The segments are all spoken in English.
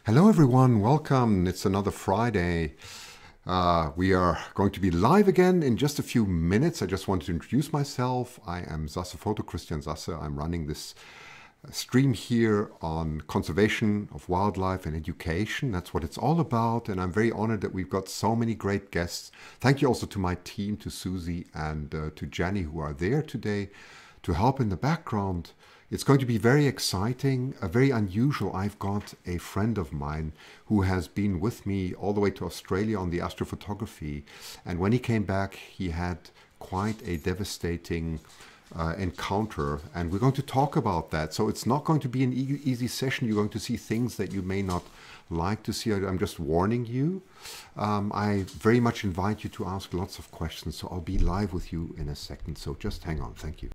Hello everyone, welcome. It's another Friday. We are going to be live again in just a few minutes. I just wanted to introduce myself. I am SassePhoto, Christian Sasse. I'm running this stream here on conservation of wildlife and education. That's what it's all about, and I'm very honored that we've got so many great guests. Thank you also to my team, to Susie and to Jenny, who are there today to help in the background. It's going to be very exciting, very unusual. I've got a friend of mine who has been with me all the way to Australia on the astrophotography. And when he came back, he had quite a devastating encounter. And we're going to talk about that. So it's not going to be an easy session. You're going to see things that you may not like to see. I'm just warning you. I very much invite you to ask lots of questions. So I'll be live with you in a second. So just hang on. Thank you.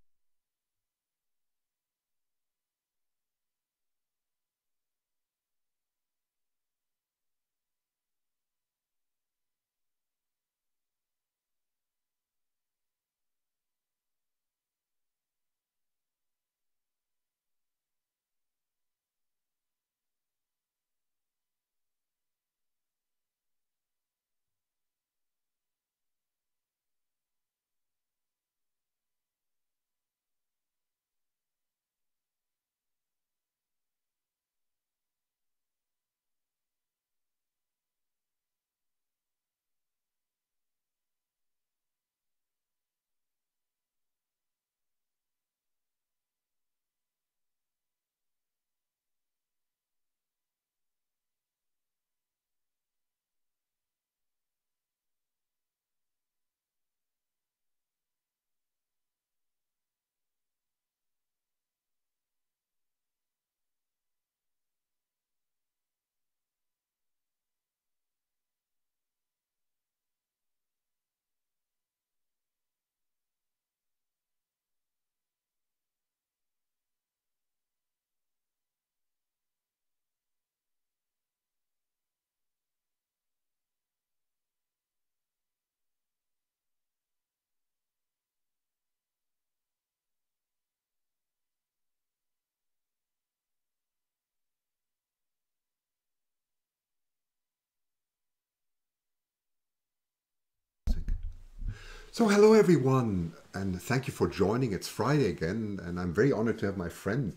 So hello everyone, and thank you for joining. It's Friday again, and I'm very honored to have my friend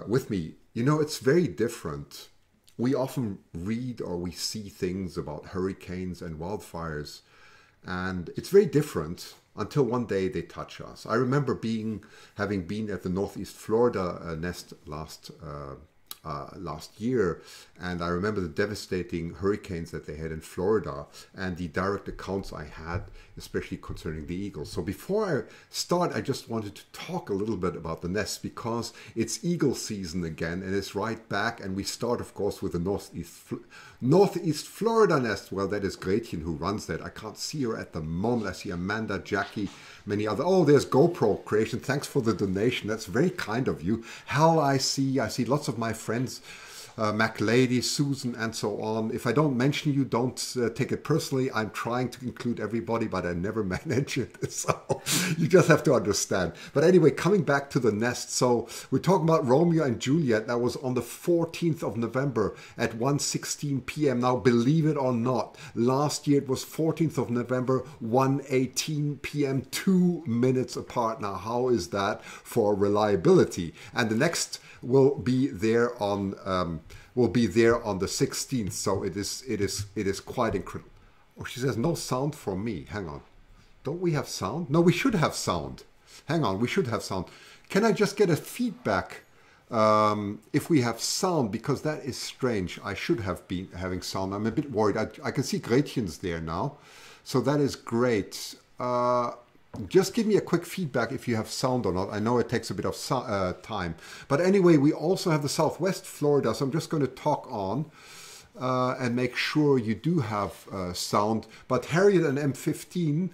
with me. You know, it's very different. We often read or we see things about hurricanes and wildfires, and it's very different until one day they touch us. I remember having been at the Northeast Florida nest last year, and I remember the devastating hurricanes that they had in Florida and the direct accounts I had, especially concerning the eagles. So before I start, I just wanted to talk a little bit about the nest because it's eagle season again and it's right back, and we start of course with the Northeast Florida nest. Well, that is Gretchen who runs that. I can't see her at the moment. I see Amanda, Jackie, many other. Oh, there's GoPro Creation. Thanks for the donation. That's very kind of you. Hal, I see lots of my friends, MacLady, Susan, and so on. If I don't mention you, don't take it personally. I'm trying to include everybody, but I never manage it. So you just have to understand. But anyway, coming back to the nest. So we're talking about Romeo and Juliet. That was on the 14th of November at 1:16 p.m. Now, believe it or not, last year it was 14th of November, 1:18 p.m., 2 minutes apart. Now, how is that for reliability? And the next will be there on the 16th. So it is quite incredible. Oh, she says no sound from me. Hang on. Don't we have sound? No, we should have sound. Hang on, we should have sound. Can I just get a feedback if we have sound? Because that is strange. I should have been having sound. I'm a bit worried. I can see Gretchen's there now. So that is great. Just give me a quick feedback if you have sound or not. I know it takes a bit of time. But anyway, we also have the Southwest Florida. So I'm just going to talk on and make sure you do have sound. But Harriet and M15,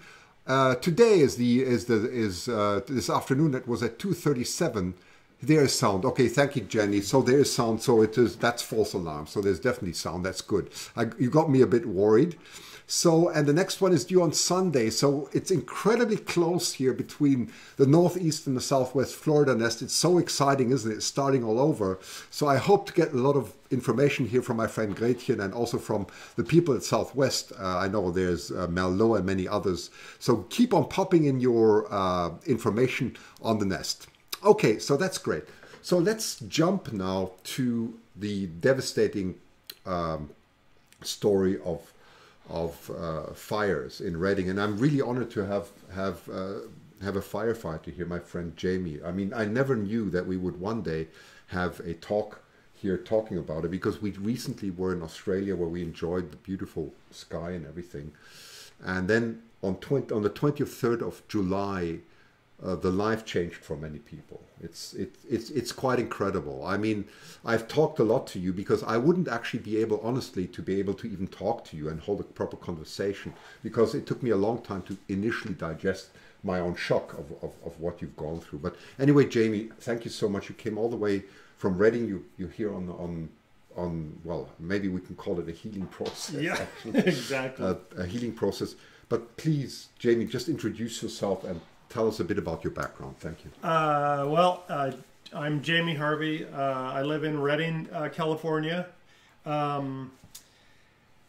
today is this afternoon. It was at 2:37. There is sound. Okay, thank you, Jenny. So there is sound. So that's false alarm. So there's definitely sound. That's good. You got me a bit worried. So, and the next one is due on Sunday. So it's incredibly close here between the Northeast and the Southwest Florida nest. It's so exciting, isn't it? It's starting all over. So I hope to get a lot of information here from my friend Gretchen and also from the people at Southwest. I know there's Merlot and many others. So keep on popping in your information on the nest. Okay, so that's great. So let's jump now to the devastating story of fires in Redding, and I'm really honored to have a firefighter here, my friend Jamie. I mean, I never knew that we would one day have a talk here talking about it, because we recently were in Australia where we enjoyed the beautiful sky and everything, and then on the 23rd of July. The life changed for many people. It's quite incredible. I mean, I've talked a lot to you because I wouldn't actually be able, honestly, to be able to even talk to you and hold a proper conversation, because it took me a long time to initially digest my own shock of what you've gone through. But anyway, Jamie, thank you so much. You came all the way from Reading. You're here on well, maybe we can call it a healing process. Yeah, actually. exactly. A healing process. But please, Jamie, just introduce yourself and tell us a bit about your background. Thank you. I'm Jamie Harvey. I live in Redding, California. I'm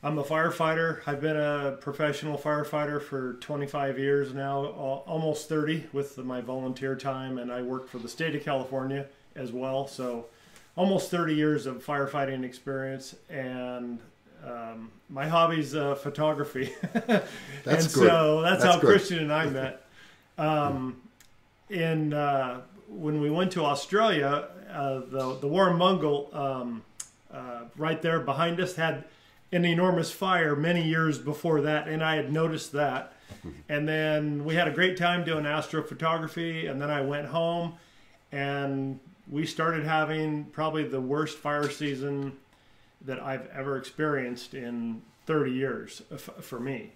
a firefighter. I've been a professional firefighter for 25 years now, almost 30 with my volunteer time, and I work for the state of California as well. So almost 30 years of firefighting experience, and my hobby's photography. That's and good. So that's how good. Christian and I met. When we went to Australia, the Warrumungal right there behind us had an enormous fire many years before that, and I had noticed that. And then we had a great time doing astrophotography, and then I went home, and we started having probably the worst fire season that I've ever experienced in 30 years for me.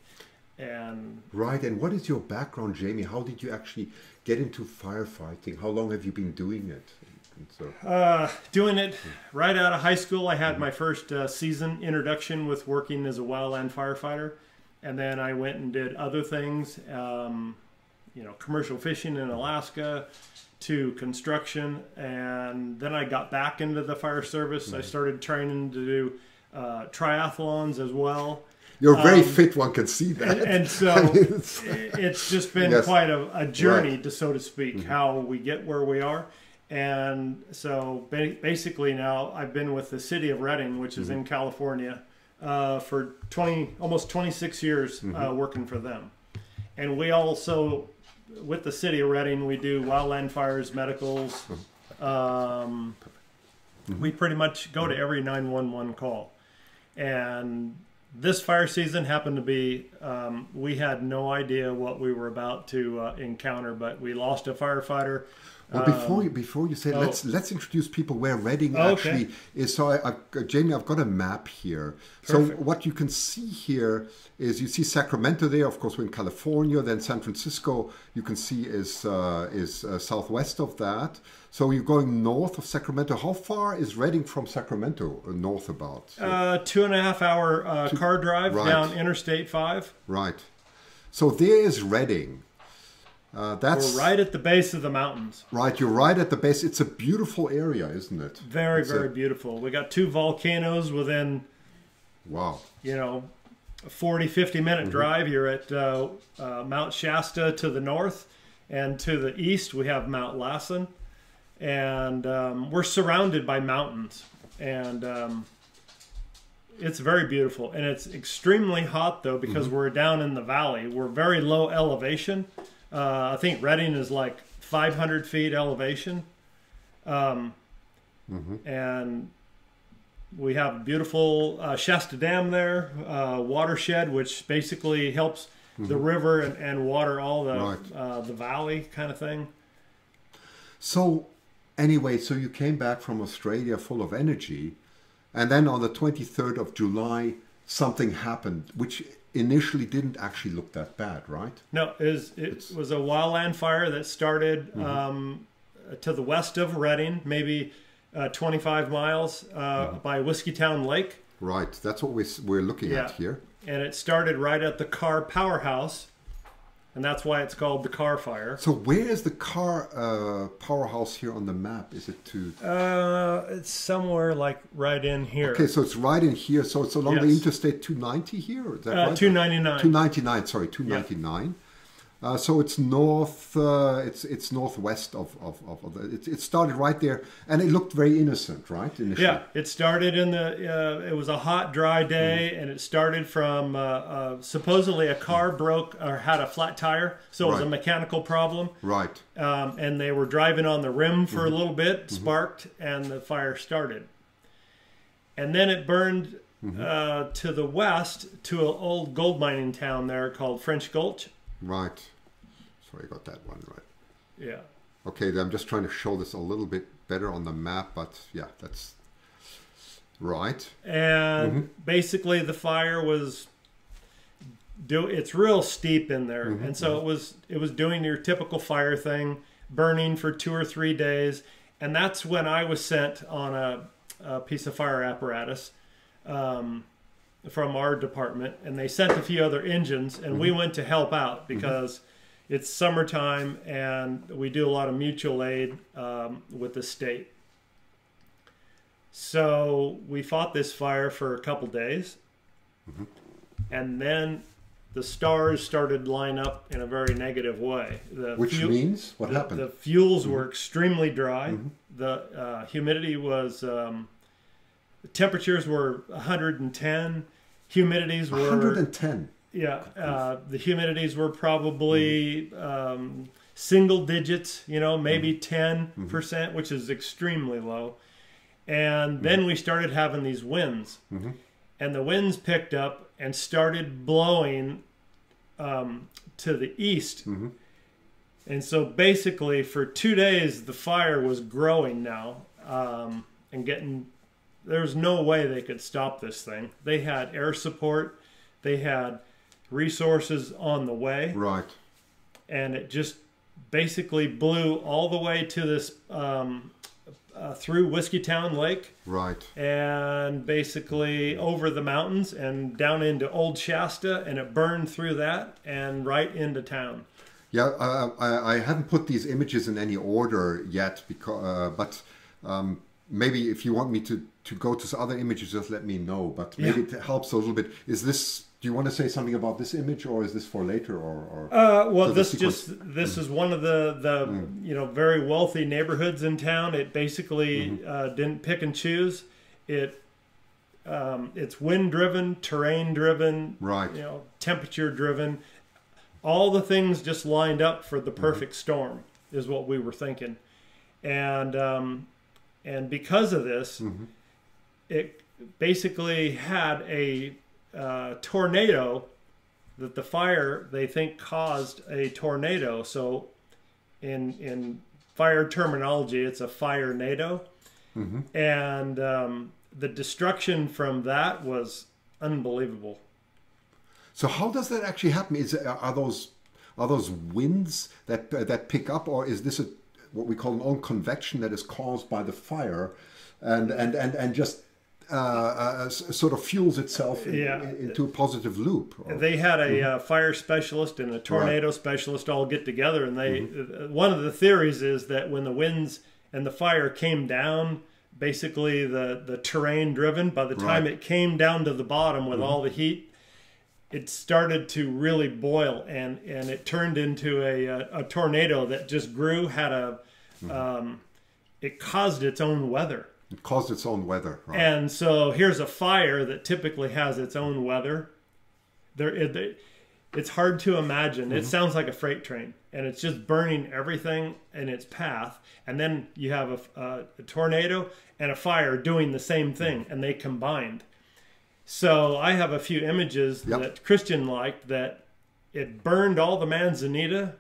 And right, and what is your background, Jamie? How did you actually get into firefighting? How long have you been doing it? And so, doing it right out of high school. I had my first season introduction with working as a wildland firefighter, and then I went and did other things, you know, commercial fishing in Alaska to construction, and then I got back into the fire service. I started training to do triathlons as well. You're very fit, one can see that. And so I mean, it's just been quite a journey, right. so to speak, how we get where we are. And so basically now I've been with the city of Redding, which is in California, for almost 26 years working for them. And we also, with the city of Redding, we do wildland fires, medicals. We pretty much go to every 911 call. And this fire season happened to be, we had no idea what we were about to encounter, but we lost a firefighter. Well, before you say, let's introduce people where Redding actually is. So, Jamie, I've got a map here. Perfect. So what you can see here is you see Sacramento there. Of course, we're in California. Then San Francisco, you can see is southwest of that. So you're going north of Sacramento. How far is Redding from Sacramento? North about? 2.5 hour car drive down Interstate 5. Right. So there is Redding. We're right at the base of the mountains. Right, you're right at the base. It's a beautiful area, isn't it? Very, very beautiful. We got 2 volcanoes within, you know, a 40-50 minute drive. You're at Mount Shasta to the north, and to the east we have Mount Lassen, and we're surrounded by mountains, and it's very beautiful. And it's extremely hot though, because we're down in the valley. We're very low elevation. I think Redding is like 500 feet elevation. And we have beautiful Shasta Dam there, watershed, which basically helps the river and water all the valley kind of thing. So anyway, so you came back from Australia full of energy, and then on the 23rd of July, something happened, which initially didn't actually look that bad, right? No, it was a wildland fire that started to the west of Redding, maybe 25 miles by Whiskeytown Lake. Right, that's what we're looking at here. And it started right at the car powerhouse, and that's why it's called the car fire. So where is the car powerhouse here on the map? Is it to... It's somewhere like right in here. Okay, so it's right in here. So it's along the Interstate 290 here? Is that right? 299. 299, sorry, 299. Yeah. So it's north, it's northwest of it started right there, and it looked very innocent, right? Initially. Yeah, it started in the, it was a hot, dry day, and it started from, supposedly a car broke or had a flat tire, so it was a mechanical problem. Right. And they were driving on the rim for a little bit, sparked, and the fire started. And then it burned to the west to an old gold mining town there called French Gulch. Right. So I got that one right. Yeah. Okay, I'm just trying to show this a little bit better on the map, but yeah, that's right. And basically the fire was it's real steep in there. And so it was doing your typical fire thing, burning for 2 or 3 days. And that's when I was sent on a piece of fire apparatus. From our department, and they sent a few other engines, and we went to help out because it's summertime and we do a lot of mutual aid with the state. So we fought this fire for a couple days, and then the stars started to line up in a very negative way. Which means what happened? The fuels were extremely dry. The humidity was the temperatures were 110. Humidities were 110. Yeah, the humidities were probably single digits. You know, maybe 10%, which is extremely low. And then we started having these winds, and the winds picked up and started blowing to the east. And so basically, for 2 days, the fire was growing now and getting. There was no way they could stop this thing. They had air support. They had resources on the way. Right. And it just basically blew all the way to this, through Whiskeytown Lake. Right. And basically over the mountains and down into Old Shasta. And it burned through that and right into town. Yeah, I haven't put these images in any order yet, because, but maybe if you want me to go to other images, just let me know. But maybe it helps a little bit. Is this? Do you want to say something about this image, or is this for later? Or well, this is one of the you know, very wealthy neighborhoods in town. It basically didn't pick and choose. It's wind driven, terrain driven, right? You know, temperature driven. All the things just lined up for the perfect storm is what we were thinking, and because of this, it basically had a tornado that the fire, they think, caused a tornado. So in fire terminology, it's a fire-nado. And the destruction from that was unbelievable. So how does that actually happen? Are those winds that pick up, or is this what we call an own convection that is caused by the fire, and just sort of fuels itself into a positive loop? They had a fire specialist and a tornado specialist all get together, and they one of the theories is that when the winds and the fire came down, basically the terrain driven, by the time it came down to the bottom with all the heat, it started to really boil, and it turned into a tornado that just grew, had a, it caused its own weather. It caused its own weather. Right. And so here's a fire that typically has its own weather. It's hard to imagine. It sounds like a freight train, and it's just burning everything in its path. And then you have a tornado and a fire doing the same thing, and they combined. So I have a few images that Christian liked, that it burned all the manzanita.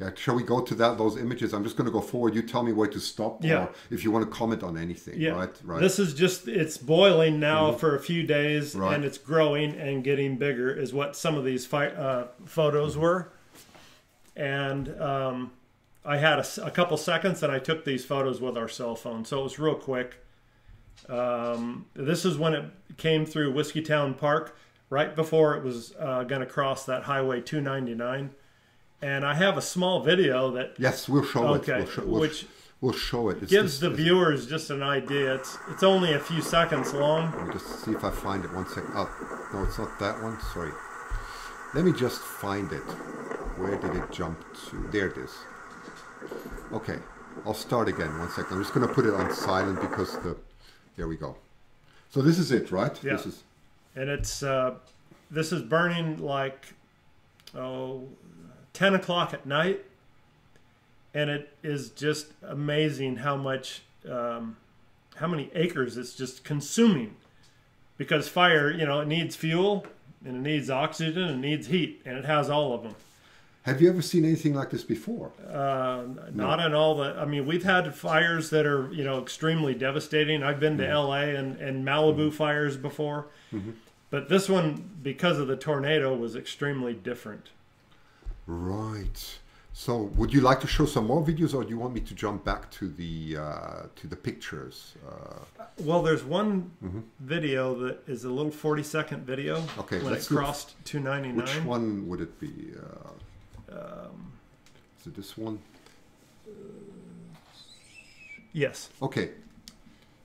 Yeah, shall we go to those images? I'm just going to go forward. You tell me where to stop, or if you want to comment on anything. Yeah. Right. This is just, it's boiling now for a few days, and it's growing and getting bigger, is what some of these photos were. And I had a couple seconds, and I took these photos with our cell phone, so it was real quick. This is when it came through Whiskeytown Park, right before it was going to cross that Highway 299. And I have a small video that... Yes, we'll show it. We'll show it. Gives the viewers just an idea. It's only a few seconds long. Let me just see if I find it. 1 second. Oh, no, it's not that one. Sorry. Let me just find it. Where did it jump to? There it is. Okay. I'll start again. 1 second. I'm just going to put it on silent because the... There we go. So this is it, right? Yeah. This is... And it's... this is burning like... 10 o'clock at night. And it is just amazing how much, how many acres it's just consuming. Because fire, you know, it needs fuel, and it needs oxygen, and it needs heat, and it has all of them. Have you ever seen anything like this before? Not in all the, I mean, we've had fires that are, you know, extremely devastating. I've been to LA and Malibu fires before. But this one, because of the tornado, was extremely different. Right. So, would you like to show some more videos, or do you want me to jump back to the pictures? Well, there's one video that is a little 40-second video. Okay, when it crossed 299. Which one would it be? Is it this one? Yes. Okay.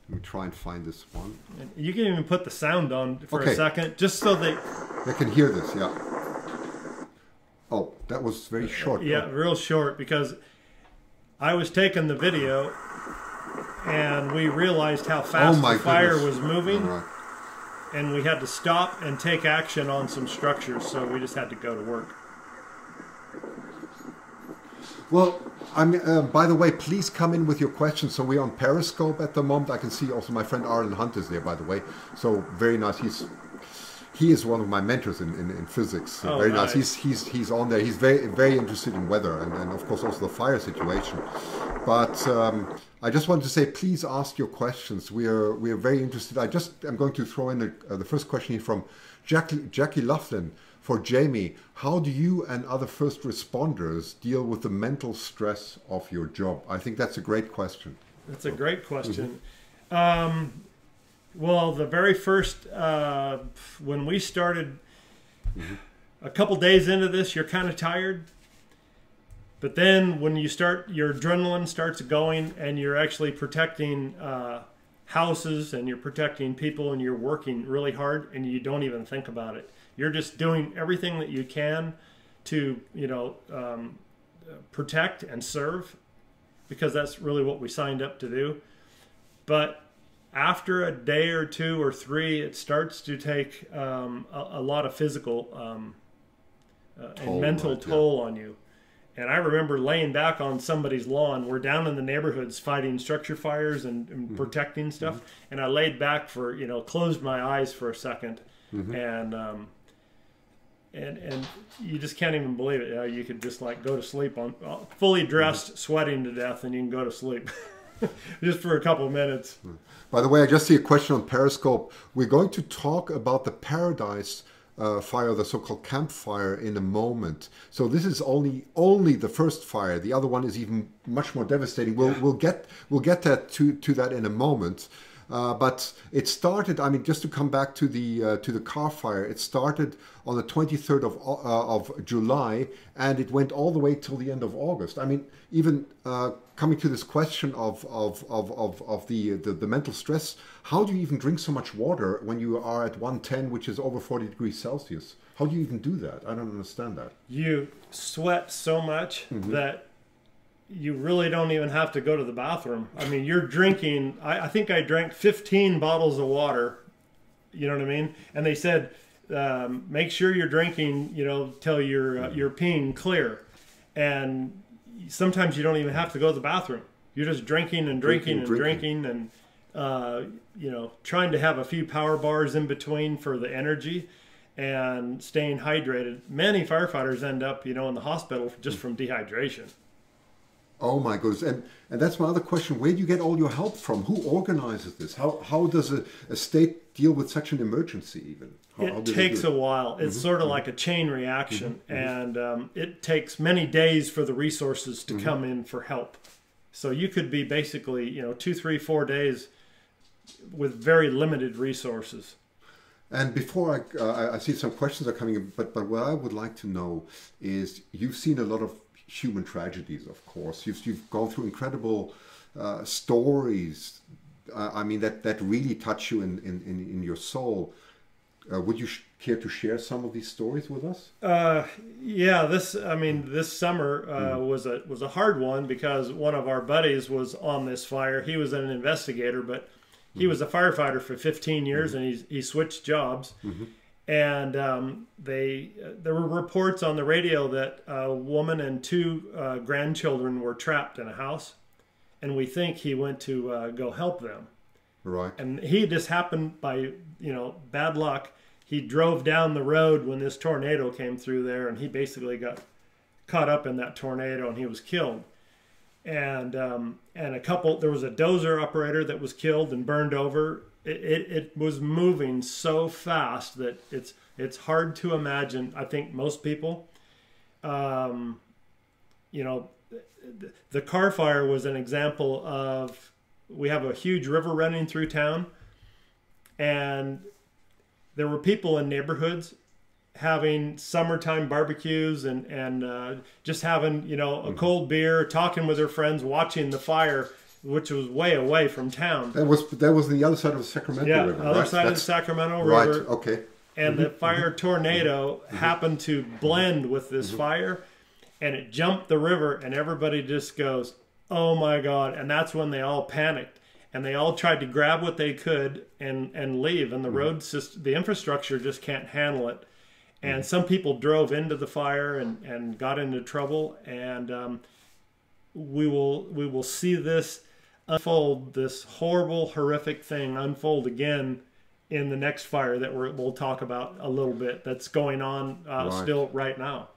Let me try and find this one. And you can even put the sound on for a second, just so they can hear this. Yeah. Oh, that was very short. Yeah, real short, because I was taking the video and we realized how fast the fire was moving. And we had to stop and take action on some structures, so we just had to go to work. Well, by the way, please come in with your questions. So we're on Periscope at the moment. I can see also my friend Arlen Hunt is there, by the way. So very nice. He is one of my mentors in physics. So very nice. He's on there. He's very interested in weather and of course also the fire situation. But I just wanted to say, please ask your questions. We are very interested. I'm going to throw in the first question here from Jackie Laughlin. For Jamie, how do you and other first responders deal with the mental stress of your job? I think that's a great question. That's a great question. Well, the very first, when we started, a couple days into this, you're kind of tired. But then when you start, your adrenaline starts going and you're actually protecting houses and you're protecting people and you're working really hard and you don't even think about it. You're just doing everything that you can to, you know, protect and serve, because that's really what we signed up to do. But after a day or two or three, it starts to take a lot of physical and mental toll on you. And I remember laying back on somebody's lawn. We're down in the neighborhoods fighting structure fires and protecting stuff. And I laid back for, you know, closed my eyes for a second. And you just can't even believe it. You know, you could just like go to sleep on fully dressed, sweating to death, and you can go to sleep just for a couple of minutes. By the way, I just see a question on Periscope. We're going to talk about the Paradise fire, the so-called campfire, in a moment. So this is only the first fire. The other one is even much more devastating. We'll get that to that in a moment. But it started, I mean, just to come back to the car fire, it started on the 23rd of July, and it went all the way till the end of August. I mean, even coming to this question of the mental stress, how do you even drink so much water when you are at 110, which is over 40 degrees Celsius? How do you even do that? I don't understand that. You sweat so much that you really don't even have to go to the bathroom. I mean, you're drinking, I think I drank 15 bottles of water, you know what I mean? And they said, make sure you're drinking, you know, till you're peeing clear. And sometimes you don't even have to go to the bathroom. You're just drinking and drinking and you know, trying to have a few power bars in between for the energy and staying hydrated. Many firefighters end up, you know, in the hospital just from dehydration. Oh my goodness. And that's my other question. Where do you get all your help from? Who organizes this? How does a state deal with such an emergency even? It takes a while. It's sort of like a chain reaction. And it takes many days for the resources to come in for help. So you could be basically, you know, 2, 3, 4 days with very limited resources. And before I see some questions are coming in, but what I would like to know is, you've seen a lot of human tragedies, of course. You've gone through incredible stories. I mean, that really touch you in your soul. Would you care to share some of these stories with us? Yeah, this summer was a hard one, because one of our buddies was on this fire. He was an investigator, but he was a firefighter for 15 years, and he switched jobs. And there were reports on the radio that a woman and 2 grandchildren were trapped in a house, and we think he went to go help them. Right. And he just happened by, bad luck. He drove down the road when this tornado came through there, and he basically got caught up in that tornado, and he was killed. And there was a dozer operator that was killed and burned over. It was moving so fast that it's hard to imagine. I think most people, the car fire was an example of, we have a huge river running through town, and there were people in neighborhoods having summertime barbecues and just having, a cold beer, talking with their friends, watching the fire, which was way away from town. That was the other side of the Sacramento River, other side of the Sacramento River. Right, okay. And the fire tornado happened to blend with this fire, and it jumped the river, and everybody just goes, oh my God. And that's when they all panicked, and they all tried to grab what they could and leave. And the road system, the infrastructure just can't handle it. And some people drove into the fire and got into trouble. And we will see this unfold, this horrible, horrific thing unfold again in the next fire that we'll talk about a little bit, that's going on still right now.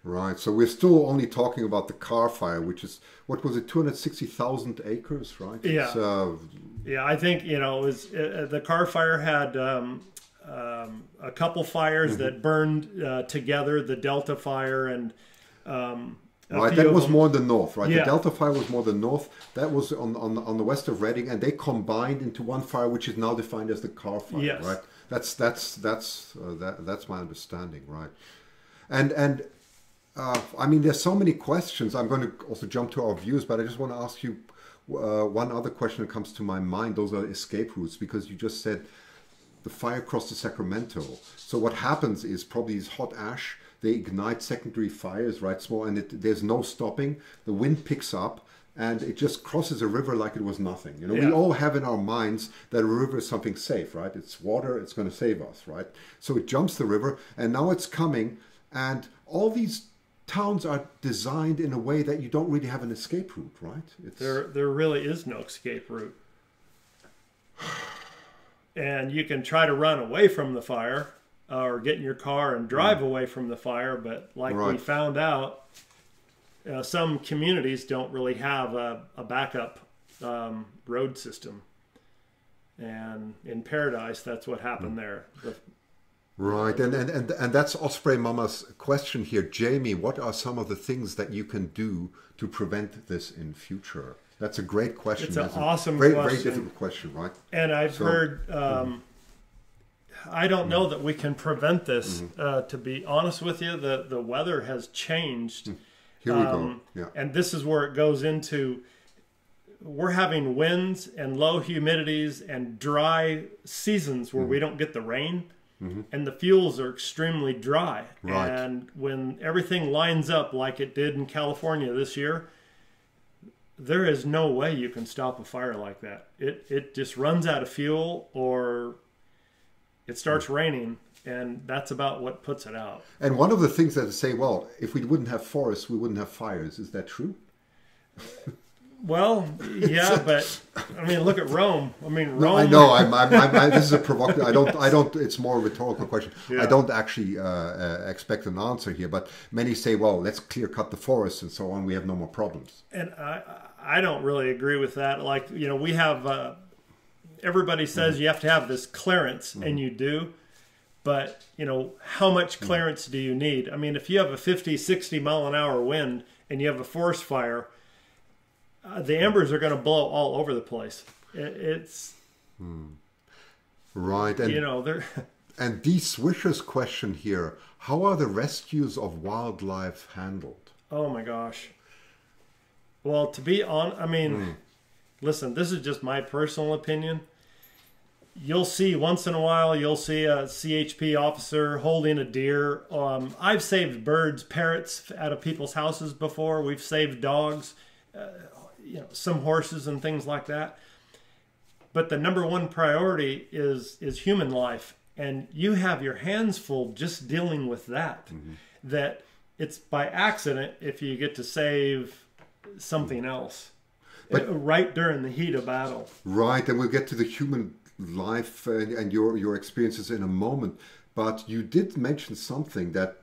Right. So we're still only talking about the car fire, which is, what was it, 260,000 acres, right? Yeah. Yeah, I think, it was, the car fire had a couple fires that burned together, the Delta fire and right, that was more in the north, right? Yeah. The Delta fire was more the north. That was on the west of Redding, and they combined into one fire, which is now defined as the car fire, yes. Right? That's my understanding, right? And I mean, there's so many questions. I'm going to also jump to our viewers, but I just want to ask you one other question that comes to my mind. Those are escape routes, because you just said the fire crossed the Sacramento. So what happens is probably these hot ash, they ignite secondary fires, right? Small, and there's no stopping. The wind picks up, and it just crosses a river like it was nothing. Yeah. We all have in our minds that a river is something safe, right? It's water, it's going to save us, right? So it jumps the river, and now it's coming, and all these towns are designed in a way that you don't really have an escape route, right? There really is no escape route. And you can try to run away from the fire, or get in your car and drive away from the fire, but like we found out, some communities don't really have a backup road system. And in Paradise, that's what happened there. Right, and that's Osprey Mama's question here. Jamie, what are some of the things that you can do to prevent this in future? That's a great question. It's an awesome question. Very difficult question, right? And I've heard, I don't know that we can prevent this. To be honest with you, the weather has changed. Here we go. Yeah. And this is where it goes into, we're having winds and low humidities and dry seasons where we don't get the rain. And the fuels are extremely dry. Right. And when everything lines up like it did in California this year, there is no way you can stop a fire like that. It just runs out of fuel, or it starts raining, and that's about what puts it out. And one of the things that say, well, if we wouldn't have forests, we wouldn't have fires. Is that true? Well, yeah, but I mean, look at Rome. I mean, Rome. No, I know. This is a provocative. I don't. It's more a rhetorical question. Yeah. I don't actually expect an answer here. But many say, well, let's clear cut the forests and so on. We have no more problems. And I don't really agree with that. Like, we have. Everybody says you have to have this clearance, and you do. But how much clearance do you need? I mean, if you have a 50, 60 mile an hour wind and you have a forest fire, the embers are going to blow all over the place. Right. And, you know, they're... And Dee Swisher's question here, how are the rescues of wildlife handled? Oh my gosh. Well, to be honest, I mean, listen, this is just my personal opinion. You'll see once in a while, you'll see a CHP officer holding a deer. I've saved birds, parrots out of people's houses before. We've saved dogs, you know, some horses and things like that. But the number one priority is human life. And you have your hands full just dealing with that. That it's by accident if you get to save something else. But, right during the heat of battle. Right, and we'll get to the human life and your experiences in a moment. But you did mention something that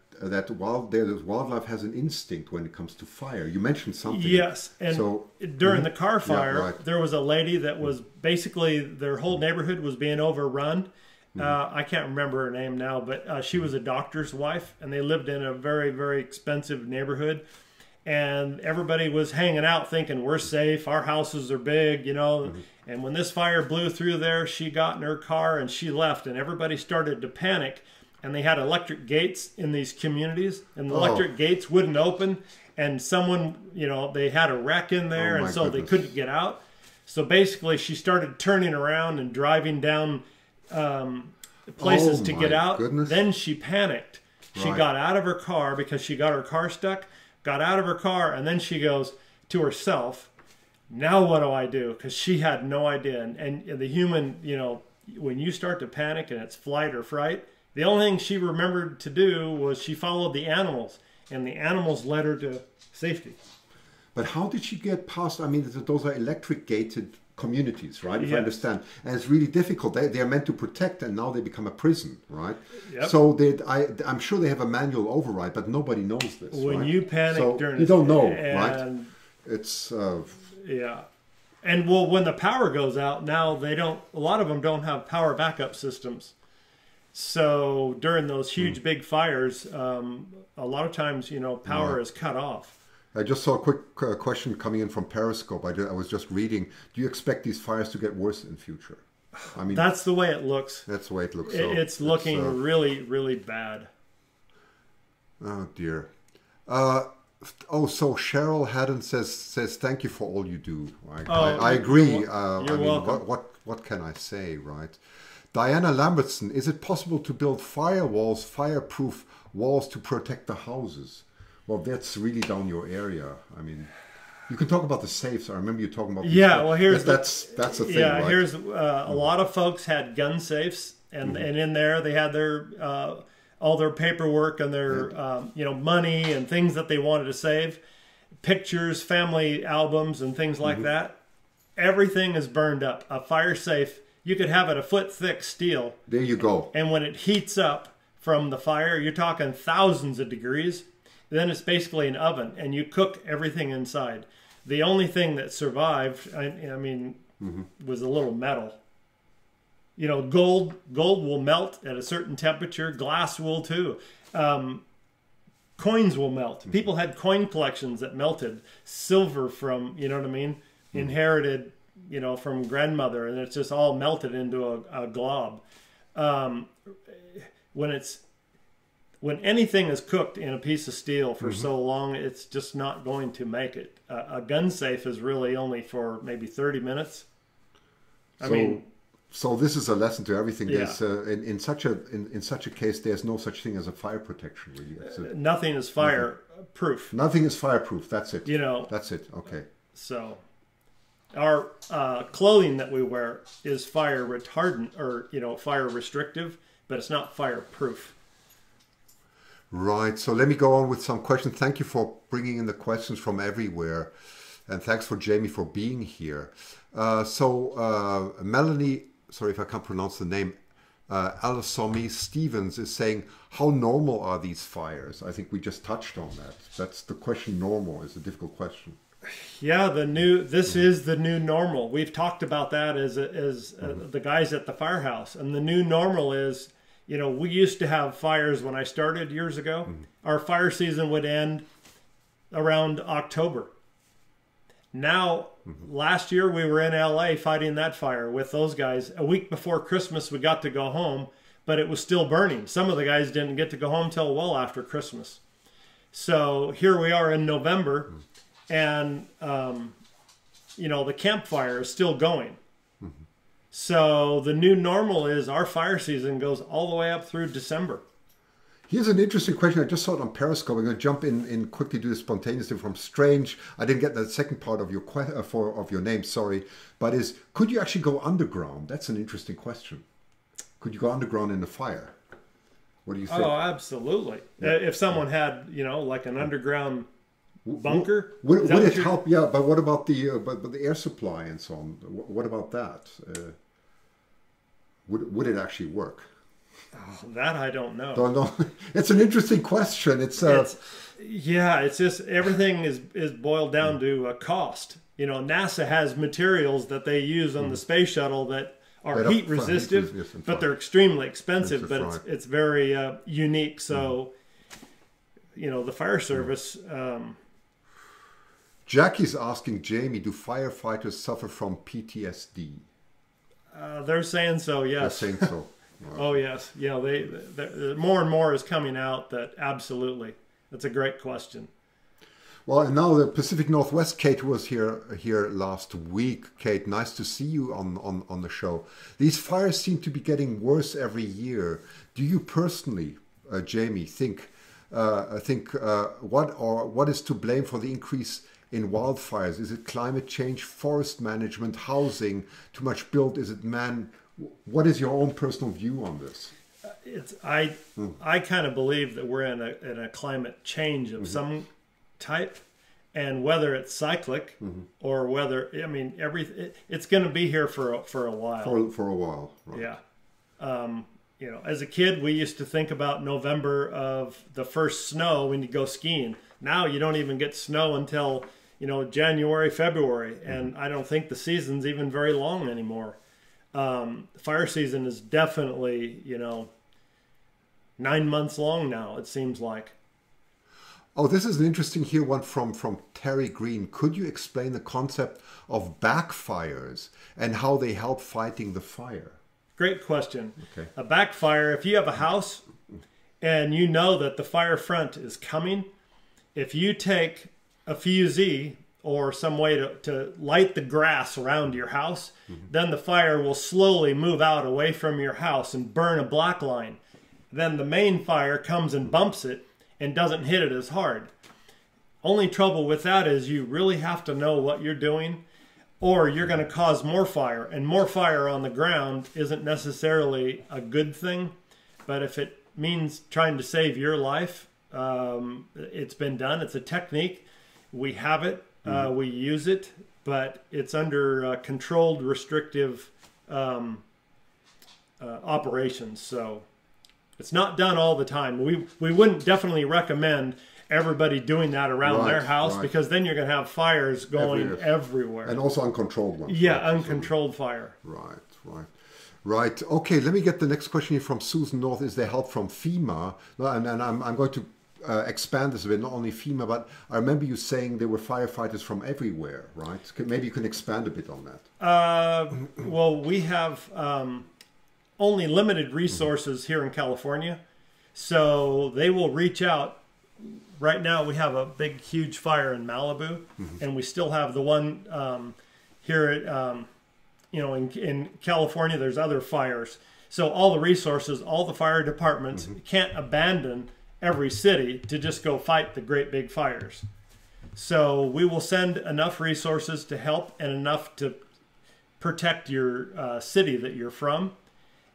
wildlife has an instinct when it comes to fire. You mentioned something. Yes, and so, during the car fire, there was a lady that was basically, their whole neighborhood was being overrun. I can't remember her name now, but she was a doctor's wife, and they lived in a very, very expensive neighborhood. And everybody was hanging out thinking, we're safe, our houses are big, you know. And when this fire blew through there, she got in her car and she left, and everybody started to panic. And they had electric gates in these communities, and the electric gates wouldn't open. And someone, you know, they had a wreck in there, and so they couldn't get out. So basically, she started turning around and driving down places to get out. Then she panicked. She got out of her car because she got her car stuck, got out of her car, and then she goes to herself, now what do I do? Because she had no idea. And the human, you know, when you start to panic and it's flight or fright, the only thing she remembered to do was she followed the animals, and the animals led her to safety. But how did she get past? I mean, those are electric gated communities, right? If I understand. And it's really difficult. They are meant to protect, and now they become a prison, right? So I'm sure they have a manual override, but nobody knows this. When you panic during... You don't know, right? It's... yeah. And well, when the power goes out, now a lot of them don't have power backup systems. So during those huge big fires, a lot of times, you know, power is cut off. I just saw a quick question coming in from Periscope. I was just reading. Do you expect these fires to get worse in future? I mean, that's the way it looks. That's the way it looks. It's looking really, really bad. Oh dear. So Cheryl Haddon says thank you for all you do. I agree. You're welcome. What can I say, right? Diana Lambertson, is it possible to build firewalls, fireproof walls to protect the houses? Well, that's really down your area. I mean, you can talk about the safes. I remember you talking about. Well, here's that's the thing. Yeah, right? Here's a lot of folks had gun safes, and in there they had their all their paperwork and their you know, money and things that they wanted to save, pictures, family albums, and things like that. Everything is burned up. A fire safe, you could have it a foot thick steel. There you go. And when it heats up from the fire, you're talking thousands of degrees. Then it's basically an oven, and you cook everything inside. The only thing that survived, I mean, was a little metal. You know, gold will melt at a certain temperature. Glass will too. Coins will melt. People had coin collections that melted. Silver from, you know what I mean, inherited, you know, from grandmother, and it's just all melted into a glob. When anything is cooked in a piece of steel for so long, it's just not going to make it. A gun safe is really only for maybe 30 minutes. So this is a lesson to everything. There's in such a case, there's no such thing as a fire protection. Really, nothing is fireproof. Nothing is fireproof. That's it. You know. That's it. Okay. So, our clothing that we wear is fire retardant, or you know, fire restrictive, but it's not fireproof. Right. So let me go on with some questions. Thank you for bringing in the questions from everywhere. And thanks for Jamie for being here. Melanie, sorry if I can't pronounce the name, Alasomi Stevens is saying, how normal are these fires? I think we just touched on that. That's the question. Normal is a difficult question. Yeah, this is the new normal. We've talked about that as the guys at the firehouse. And the new normal is, you know, we used to have fires when I started years ago. Our fire season would end around October. Now last year we were in LA fighting that fire with those guys. A week before Christmas we got to go home, but it was still burning. Some of the guys didn't get to go home till well after Christmas. So here we are in November, and you know, the campfire is still going. So the new normal is our fire season goes all the way up through December. Here's an interesting question. I just saw it on Periscope. I'm going to jump in quickly, do this spontaneously from Strange. I didn't get the second part of your of your name, sorry. But could you actually go underground? That's an interesting question. Could you go underground in the fire? What do you think? Oh, absolutely. Yeah. If someone had, you know, like an underground bunker. Would it help? Yeah, but what about the air supply and so on? What about that? Would it actually work? Oh, that I don't know. Don't know. It's an interesting question. It's just everything is boiled down to cost. You know, NASA has materials that they use on the space shuttle that are heat resistive, but they're extremely expensive. But it's very unique. So, you know, the fire service. Jackie's asking Jamie, do firefighters suffer from PTSD? They're saying so. Yes. They're saying so. Right. Oh yes, yeah. They more and more is coming out that absolutely. That's a great question. Well, and now the Pacific Northwest, Kate was here last week. Kate, nice to see you on the show. These fires seem to be getting worse every year. Do you personally, Jamie, think what is to blame for the increase in wildfires? Is it climate change, forest management, housing, too much built? Is it man? What is your own personal view on this? I kind of believe that we're in a climate change of some type, and whether it's cyclic or whether it's going to be here for a while. For a while, right. Yeah. You know, as a kid, we used to think about November of the first snow when you go skiing. Now you don't even get snow until, you know, January, February, and I don't think the season's even very long anymore. Fire season is definitely, you know, 9 months long now, it seems like. Oh, this is an interesting one from Terry Green. Could you explain the concept of backfires and how they help fighting the fire? Great question. Okay. A backfire, if you have a house and you know that the fire front is coming, if you take a fusee or some way to light the grass around your house, then the fire will slowly move out away from your house and burn a black line. Then the main fire comes and bumps it and doesn't hit it as hard. Only trouble with that is you really have to know what you're doing, or you're going to cause more fire. And more fire on the ground isn't necessarily a good thing, but if it means trying to save your life, it's been done. It's a technique. We have it. We use it, but it's under controlled, restrictive operations. So it's not done all the time. We wouldn't definitely recommend everybody doing that around their house, because then you're going to have fires going everywhere. And also uncontrolled ones. Yeah, uncontrolled fire. Right. Okay, let me get the next question here from Susan North. Is there help from FEMA? And I'm going to expand this a bit, not only FEMA, but I remember you saying there were firefighters from everywhere, right? Maybe you can expand a bit on that. Well, we have only limited resources here in California, so they will reach out. Right now we have a big, huge fire in Malibu, and we still have the one here at, you know, in California. There's other fires. So all the resources, all the fire departments can't abandon every city to just go fight the great big fires. So we will send enough resources to help and enough to protect your city that you're from.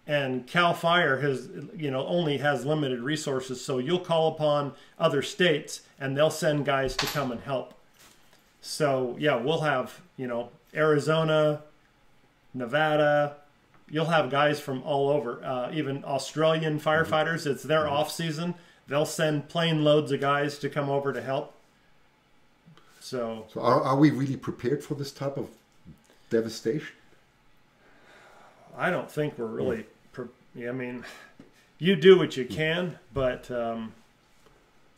And Cal Fire has, you know, only has limited resources, so you'll call upon other states and they'll send guys to come and help. So yeah, we'll have, you know, Arizona, Nevada. You'll have guys from all over, even Australian firefighters. It's their off season. They'll send plane loads of guys to come over to help. So are we really prepared for this type of devastation? I don't think we're really. I mean, you do what you can, but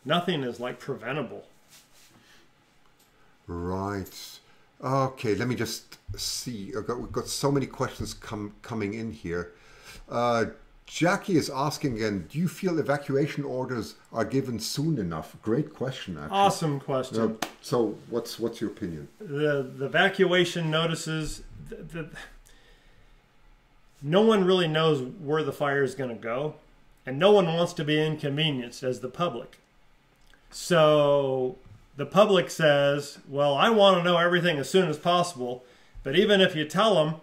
nothing is like preventable. Right. Okay, let me just see. We've got so many questions coming in here. Jackie is asking again, do you feel evacuation orders are given soon enough? Great question, actually. Awesome question. So what's your opinion? The evacuation notices, no one really knows where the fire is going to go, and no one wants to be inconvenienced as the public. So the public says, well, I want to know everything as soon as possible, but even if you tell them,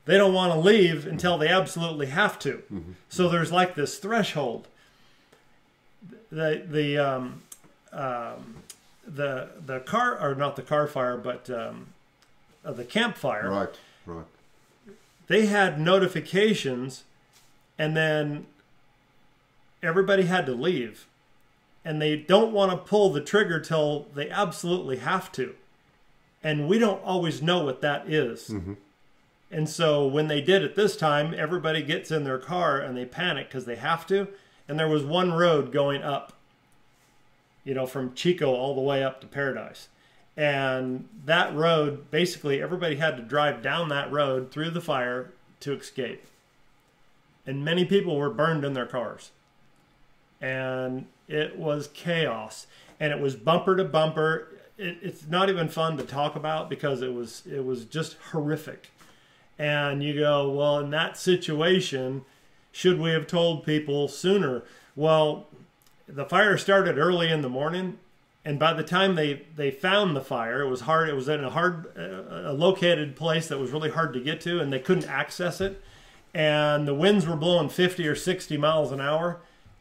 they don't want to leave until they absolutely have to. Mm-hmm. So there's like this threshold. The car, or not the car fire, but the campfire. Right. They had notifications, and then everybody had to leave. And they don't want to pull the trigger till they absolutely have to. And we don't always know what that is. Mm-hmm. And so when they did it this time, everybody gets in their car and they panic because they have to. And there was one road going up, from Chico all the way up to Paradise. And that road, basically everybody had to drive down that road through the fire to escape. And many people were burned in their cars. And it was chaos. And it was bumper to bumper. It's not even fun to talk about because it was just horrific. And you go, well, in that situation, should we have told people sooner? Well, the fire started early in the morning, and by the time they found the fire, it was hard. It was in a located place that was really hard to get to, and they couldn't access it. And the winds were blowing 50 or 60 miles an hour.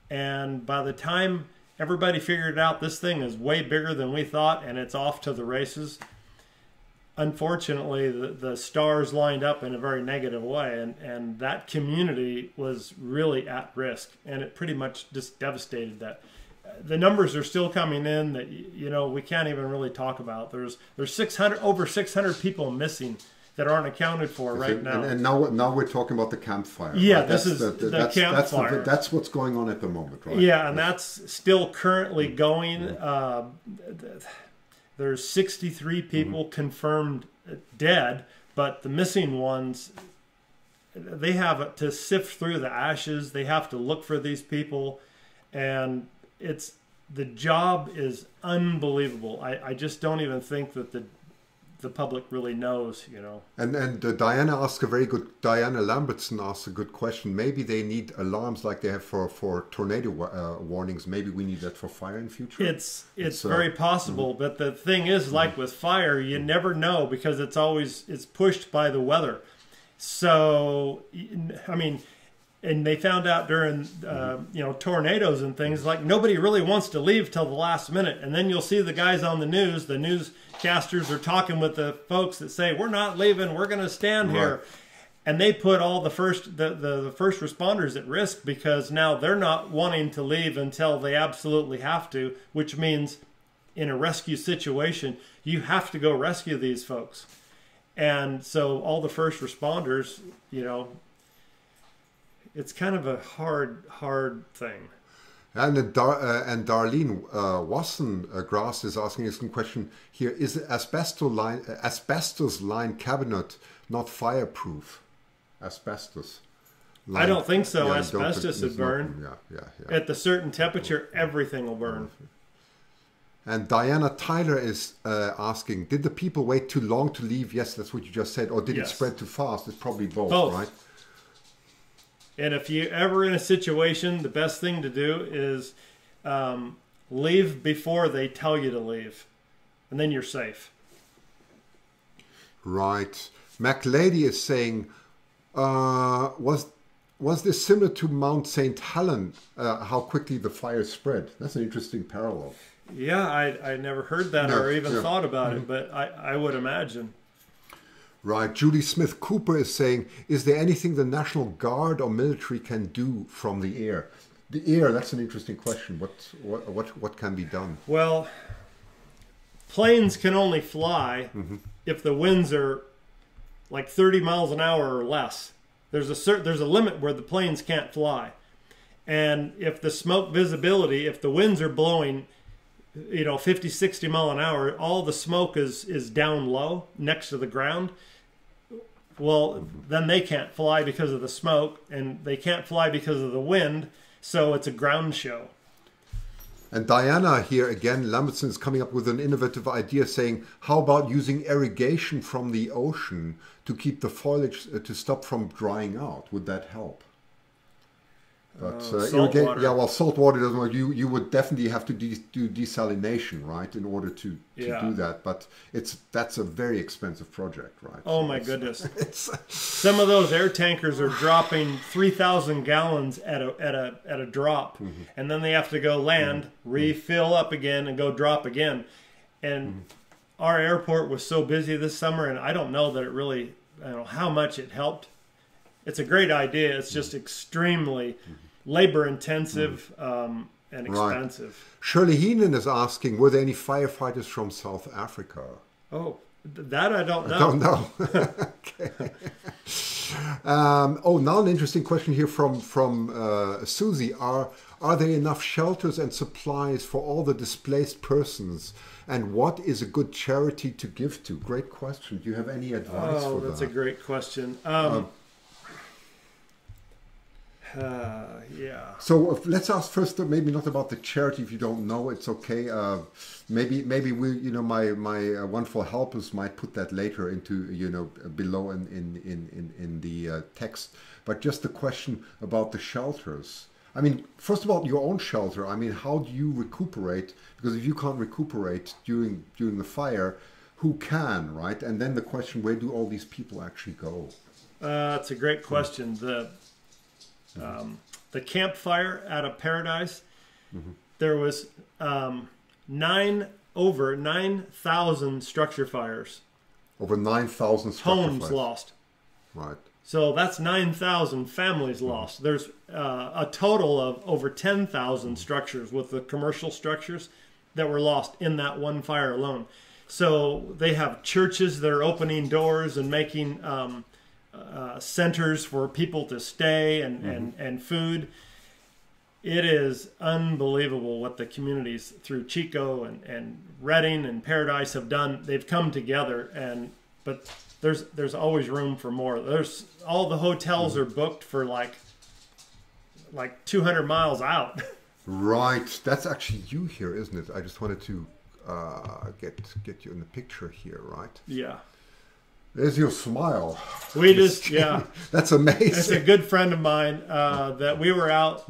And by the time everybody figured out this thing is way bigger than we thought, and it's off to the races, unfortunately, the stars lined up in a very negative way, and that community was really at risk, and it pretty much just devastated that. The numbers are still coming in that we can't even really talk about. There's over 600 people missing that aren't accounted for right now. And now we're talking about the campfire. Yeah, right? this is the campfire. That's what's going on at the moment, right? Yeah, and that's still currently going. There's 63 people confirmed dead, but the missing ones, they have to sift through the ashes. They have to look for these people, and the job is unbelievable. I just don't even think that the public really knows, And Diana Lambertson asked a good question. Maybe they need alarms like they have for tornado warnings. Maybe we need that for fire in future. It's very possible, but the thing is, like with fire, you never know because it's pushed by the weather. So, and they found out during tornadoes and things, like nobody really wants to leave till the last minute, and then you'll see the guys on the newscasters are talking with the folks that say, we're not leaving, we're going to stand here, and they put all the first responders at risk because now they're not wanting to leave until they absolutely have to, which means in a rescue situation you have to go rescue these folks. And so all the first responders, it's kind of a hard thing. And Darlene Wasson-Grass is asking us a question here. Is the asbestos line cabinet not fireproof? Asbestos. I don't think so. Asbestos would burn. Yeah. At the certain temperature, everything will burn. And Diana Tyler is asking, did the people wait too long to leave? Yes, that's what you just said. Or did it spread too fast? It's probably both, right? And if you're ever in a situation, the best thing to do is leave before they tell you to leave. And then you're safe. Right. MacLady is saying, was this similar to Mount St. Helen, how quickly the fire spread? That's an interesting parallel. Yeah, I never heard that or even thought about it, but I would imagine. Right. Julie Smith Cooper is saying, is there anything the National Guard or military can do from the air? The air, that's an interesting question. What can be done? Well, planes can only fly if the winds are like 30 miles an hour or less. There's a limit where the planes can't fly. And if the smoke visibility, if the winds are blowing 50, 60 mile an hour, all the smoke is down low next to the ground. Well, then they can't fly because of the smoke, and they can't fly because of the wind. So it's a ground show. And Diana here again, Lambertson is coming up with an innovative idea, saying, how about using irrigation from the ocean to keep the foliage to stop from drying out? Would that help? But salt water. Yeah, well, salt water doesn't work. You would definitely have to do desalination, right, in order to do that. But that's a very expensive project, right? Oh, so my goodness! Some of those air tankers are dropping 3,000 gallons at a drop, and then they have to go land, refill up again, and go drop again. And our airport was so busy this summer, and I don't know that it really, I don't know how much it helped. It's a great idea. It's just extremely labor intensive and expensive. Right. Shirley Heenan is asking, were there any firefighters from South Africa? Oh, that I don't know. I don't know. Okay. Now an interesting question here from Susie. Are there enough shelters and supplies for all the displaced persons? And what is a good charity to give to? Great question. Do you have any advice for that? Oh, that's a great question. Yeah. So let's ask first, maybe not about the charity. If you don't know, it's okay. Maybe we, my wonderful helpers might put that later into, below in the text. But just the question about the shelters. I mean, first of all, your own shelter. I mean, how do you recuperate? Because if you can't recuperate during the fire, who can, right? And then the question, where do all these people actually go? That's a great question. The campfire out of Paradise, there was over 9,000 structure fires. Over 9,000 structure homes fires. Lost. Right. So that's 9,000 families lost. There's a total of over 10,000 structures with the commercial structures that were lost in that one fire alone. So they have churches that are opening doors and making centers for people to stay and food. It is unbelievable what the communities through Chico and Redding and Paradise have done. They've come together, but there's always room for more. All the hotels are booked for like 200 miles out. Right. That's actually you here, isn't it? I just wanted to get you in the picture here, right? Yeah. There's your smile. Yeah. That's amazing. It's a good friend of mine that we were out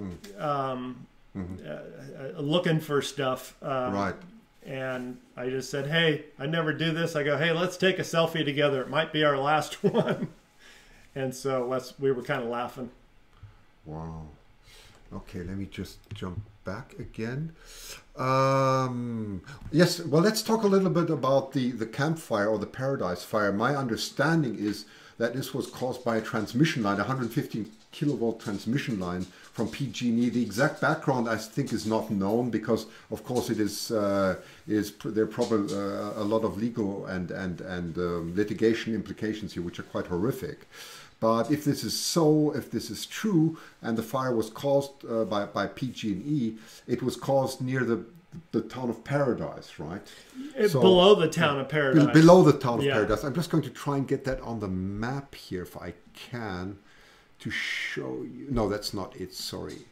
looking for stuff. Right. And I just said, hey, I never do this. I go, hey, let's take a selfie together. It might be our last one. And so we were kind of laughing. Wow. Okay, let me just jump back again. Yes, well, let's talk a little bit about the campfire or the Paradise fire. My understanding is that this was caused by a transmission line, a 115 kilovolt transmission line from PG&E. The exact background, I think, is not known because, of course, it is there are probably a lot of legal and litigation implications here, which are quite horrific. But if this is so, if this is true, and the fire was caused by PG&E, it was caused near the town of Paradise, right? Below the town of Paradise. Below the town of Paradise. I'm just going to try and get that on the map here, if I can, to show you. No, that's not it. Sorry.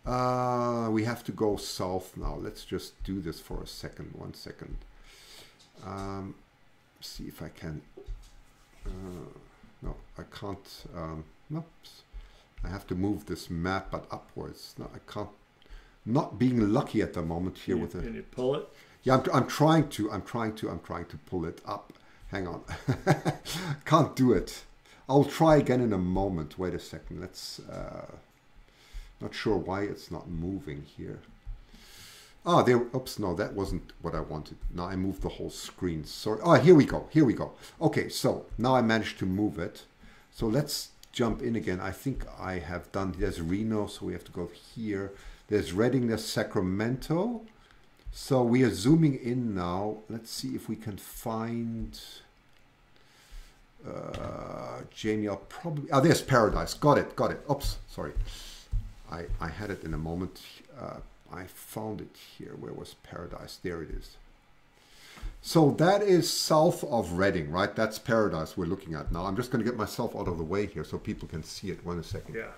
We have to go south now. Let's just do this for a second. 1 second. See if I can. No, I can't. No, I have to move this map, but upwards. No, I can't. Not being lucky at the moment here with it. Can you pull it? Yeah, I'm trying to pull it up. Hang on. Can't do it. I'll try again in a moment. Wait a second. Let's. Not sure why it's not moving here. Ah, there. Oops, no, that wasn't what I wanted. Now I moved the whole screen. Sorry. Oh, here we go. Here we go. Okay, so now I managed to move it. So let's jump in again. I think I have done. There's Reno, so we have to go here. There's Redding. There's Sacramento. So we are zooming in now. Let's see if we can find Jamie. I'll probably. There's Paradise. Got it. Got it. Oops, sorry. I had it in a moment. I found it here. Where was Paradise? There it is. So that is south of Reading, right? That's Paradise we're looking at now. I'm just going to get myself out of the way here so people can see it. One second. Yeah.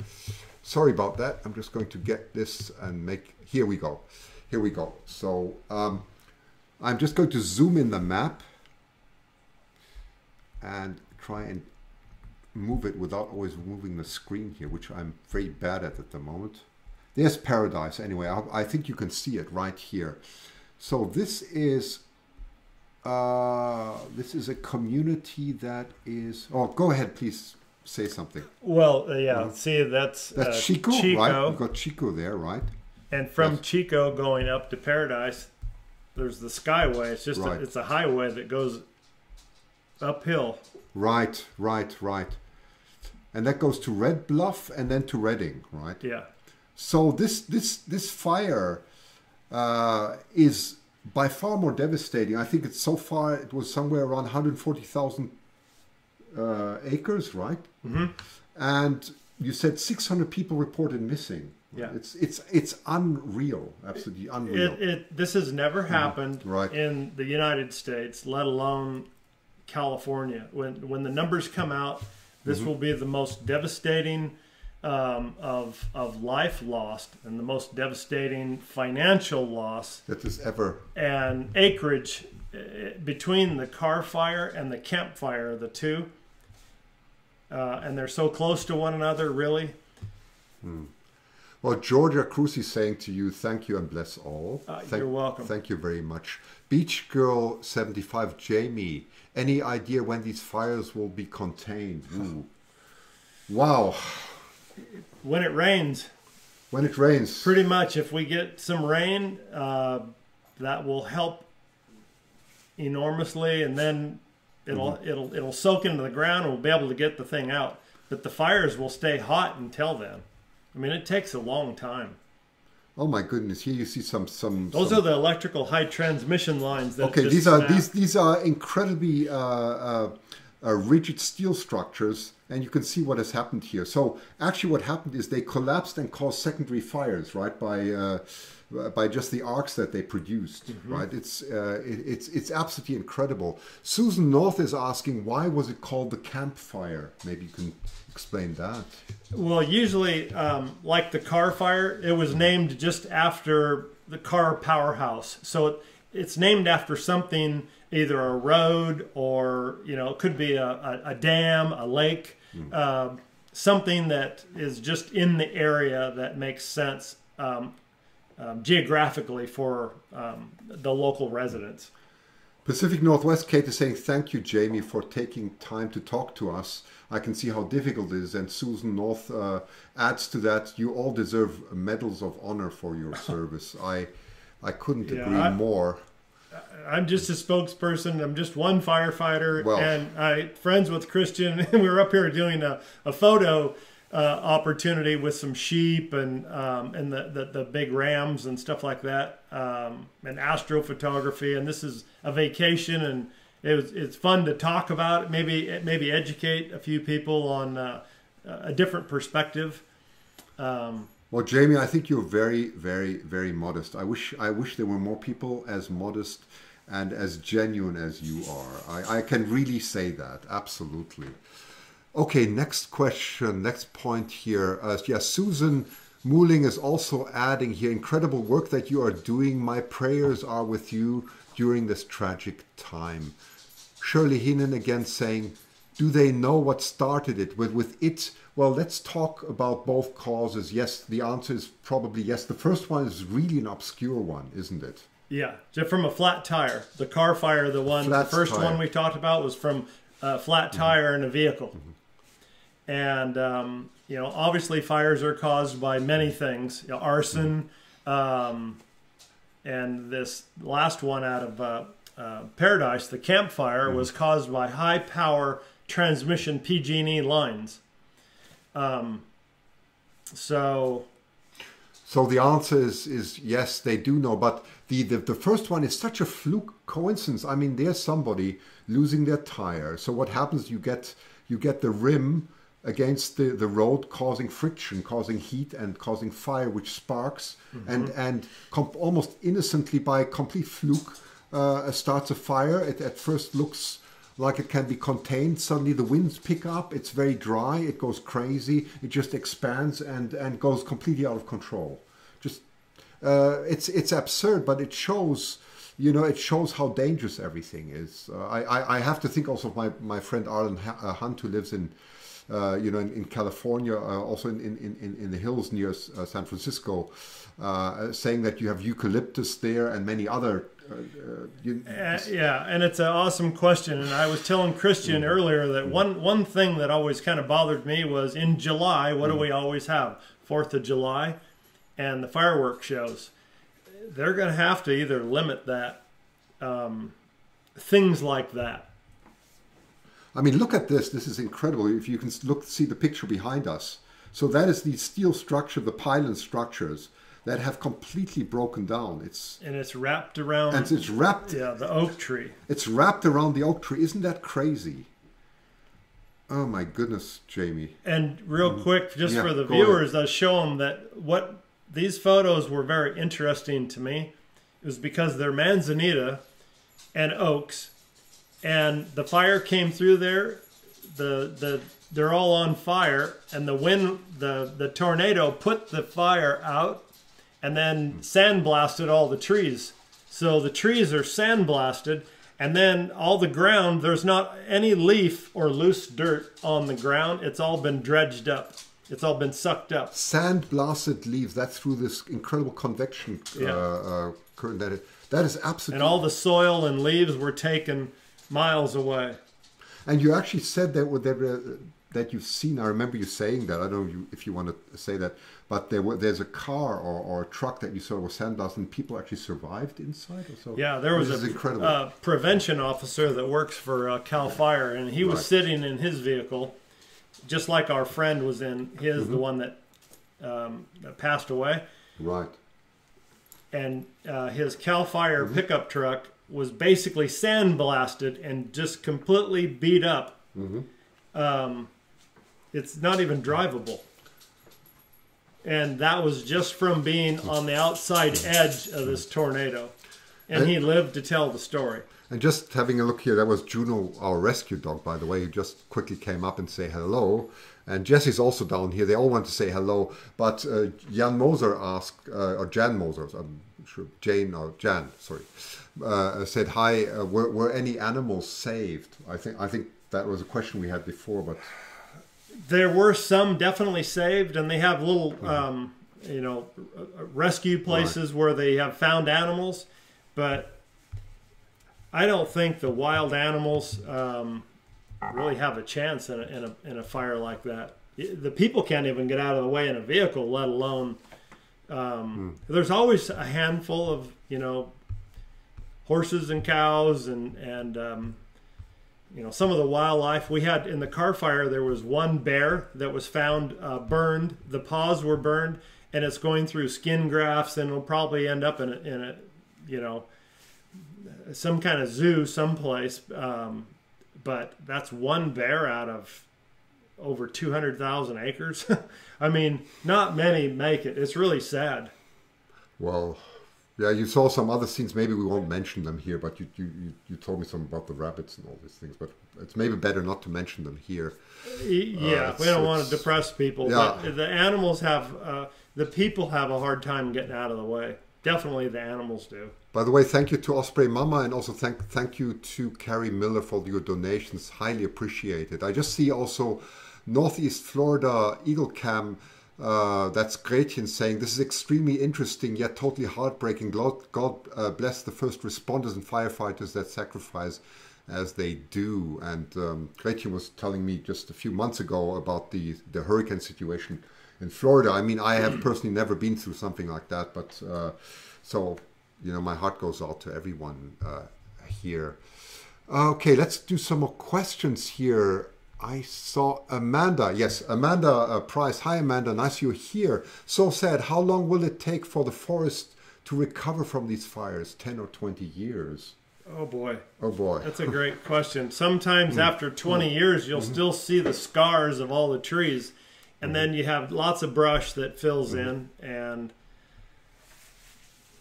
Sorry about that. I'm just going to get this and make... Here we go. Here we go. So I'm just going to zoom in the map and try and move it without always moving the screen here, which I'm very bad at the moment. There's Paradise. Anyway, I think you can see it right here. So this is a community that is... Oh, go ahead, please say something. Well, yeah, see, that's Chico, right? We've got Chico there, right? And from Chico going up to Paradise, there's the Skyway. It's just it's a highway that goes uphill. Right. And that goes to Red Bluff and then to Reading, right? Yeah. So this fire is by far more devastating. I think it's so far it was somewhere around 140,000 acres, right? Mm-hmm. And you said 600 people reported missing. Yeah, it's unreal, absolutely unreal. This has never happened in the United States, let alone California. When the numbers come out, this will be the most devastating of life lost and the most devastating financial loss that is ever. And acreage between the car fire and the campfire, the two, and they're so close to one another, really. Well, Georgia Cruz is saying to you, thank you and bless all. You're welcome. Thank you very much. Beach Girl 75 Jamie, any idea when these fires will be contained? Ooh. Wow. When it rains. When it rains. Pretty much. If we get some rain, that will help enormously, and then it'll soak into the ground and we'll be able to get the thing out. But the fires will stay hot until then. I mean, it takes a long time. Oh my goodness! Here you see some. Those are the electrical high transmission lines. That these are incredibly rigid steel structures, and you can see what has happened here. So actually, what happened is they collapsed and caused secondary fires, right? By just the arcs that they produced, right? It's absolutely incredible. Susan North is asking, why was it called the campfire? Maybe you can explain that. Well, usually, like the car fire, it was named just after the car powerhouse. So it's named after something, either a road or, it could be a dam, a lake, something that is just in the area that makes sense geographically for the local residents. Pacific Northwest Kate is saying, thank you, Jamie, for taking time to talk to us. I can see how difficult it is. And Susan North adds to that, you all deserve medals of honor for your service. I couldn't agree more. I'm just a spokesperson. I'm just one firefighter. Well, and I'm friends with Christian. And we were up here doing a photo opportunity with some sheep and the big rams and stuff like that, and astrophotography. And this is a vacation, and it's fun to talk about it, maybe educate a few people on a different perspective. Well, Jamie, I think you're very, very, very modest. I wish there were more people as modest and as genuine as you are. I can really say that, absolutely. Okay, next question, next point here. Susan Mooling is also adding here, incredible work that you are doing. My prayers are with you during this tragic time. Shirley Heenan again saying, do they know what started it? With it, well, let's talk about both causes. Yes, the answer is probably yes. The first one is really an obscure one, isn't it? Yeah, just from a flat tire. The car fire, the first one we talked about was from a flat tire in a vehicle. And, obviously fires are caused by many things, arson, and this last one out of Paradise, the campfire, was caused by high power transmission PG&E lines. So the answer is yes, they do know, but the first one is such a fluke coincidence. I mean, there's somebody losing their tire. So what happens? You get the rim against the road, causing friction, causing heat, and causing fire, which sparks, and almost innocently, by complete fluke, starts a fire. It at first looks like it can be contained. Suddenly the winds pick up, it's very dry, it goes crazy, it just expands and goes completely out of control. Just it's absurd, but it shows, you know, it shows how dangerous everything is. I have to think also of my friend Arlen Hunt, who lives in you know, in California, also in the hills near San Francisco, saying that you have eucalyptus there and many other yeah, and it's an awesome question. And I was telling Christian earlier that one thing that always kind of bothered me was, in July, what do we always have? 4th of July and the fireworks shows. They're going to have to either limit that, things like that. I mean, look at this. This is incredible. If you can see the picture behind us. So that is the steel structure, the pylon structures that have completely broken down. It's wrapped around. And it's wrapped. Yeah, the oak tree. It's wrapped around the oak tree. Isn't that crazy? Oh my goodness, Jamie. And real quick, just for the viewers, I'll show them that what these photos were very interesting to me. It was because they're manzanita and oaks, and the fire came through there. They're all on fire, and the wind, the tornado put the fire out, and then sandblasted all the trees. So the trees are sandblasted, and then all the ground, there's not any leaf or loose dirt on the ground. It's all been dredged up. It's all been sucked up. Sandblasted leaves, that's through this incredible convection current. That is absolutely... And all the soil and leaves were taken miles away. And you actually said that you've seen, I remember you saying that, I don't know if you want to say that, but there's a car or a truck that you saw was sandblasted and people actually survived inside or so? Yeah, there was a prevention officer that works for Cal Fire, and he was sitting in his vehicle, just like our friend was in his, the one that passed away. Right. And his Cal Fire pickup truck was basically sandblasted and just completely beat up. It's not even drivable. And that was just from being on the outside edge of this tornado. And he lived to tell the story. And just having a look here, that was Juno, our rescue dog, by the way, who just quickly came up and say hello. And Jesse's also down here. They all want to say hello. But Jan Moser asked, or Jan Moser, I'm sure, Jan, sorry, said, hi, were any animals saved? I think that was a question we had before, but... There were some definitely saved, and they have little, you know, rescue places where they have found animals, but I don't think the wild animals really have a chance in a fire like that. The people can't even get out of the way in a vehicle, let alone... There's always a handful of, you know, horses and cows and you know, some of the wildlife. We had in the car fire, there was one bear that was found burned. The paws were burned, and it's going through skin grafts, and it'll probably end up in a you know, some kind of zoo someplace. But that's one bear out of over 200,000 acres. I mean, not many make it. It's really sad. Well, yeah, you saw some other scenes. Maybe we won't mention them here, but you told me some about the rabbits and all these things. But it's maybe better not to mention them here. Yeah, we don't want to depress people. Yeah. But the animals have, the people have a hard time getting out of the way. Definitely the animals do. By the way, thank you to Osprey Mama, and also thank you to Carrie Miller for your donations. Highly appreciated. I just see also Northeast Florida Eagle Cam. That's Gretchen saying, this is extremely interesting yet totally heartbreaking. God bless the first responders and firefighters that sacrifice as they do. And Gretchen was telling me just a few months ago about the hurricane situation in Florida. I mean, I have personally never been through something like that, but so, you know, my heart goes out to everyone here. Okay, let's do some more questions here. I saw Amanda. Yes, Amanda Price. Hi, Amanda. Nice you're here. So sad. How long will it take for the forest to recover from these fires? 10 or 20 years? Oh boy. Oh boy. That's a great question. Sometimes after 20 years, you'll still see the scars of all the trees. And then you have lots of brush that fills in. And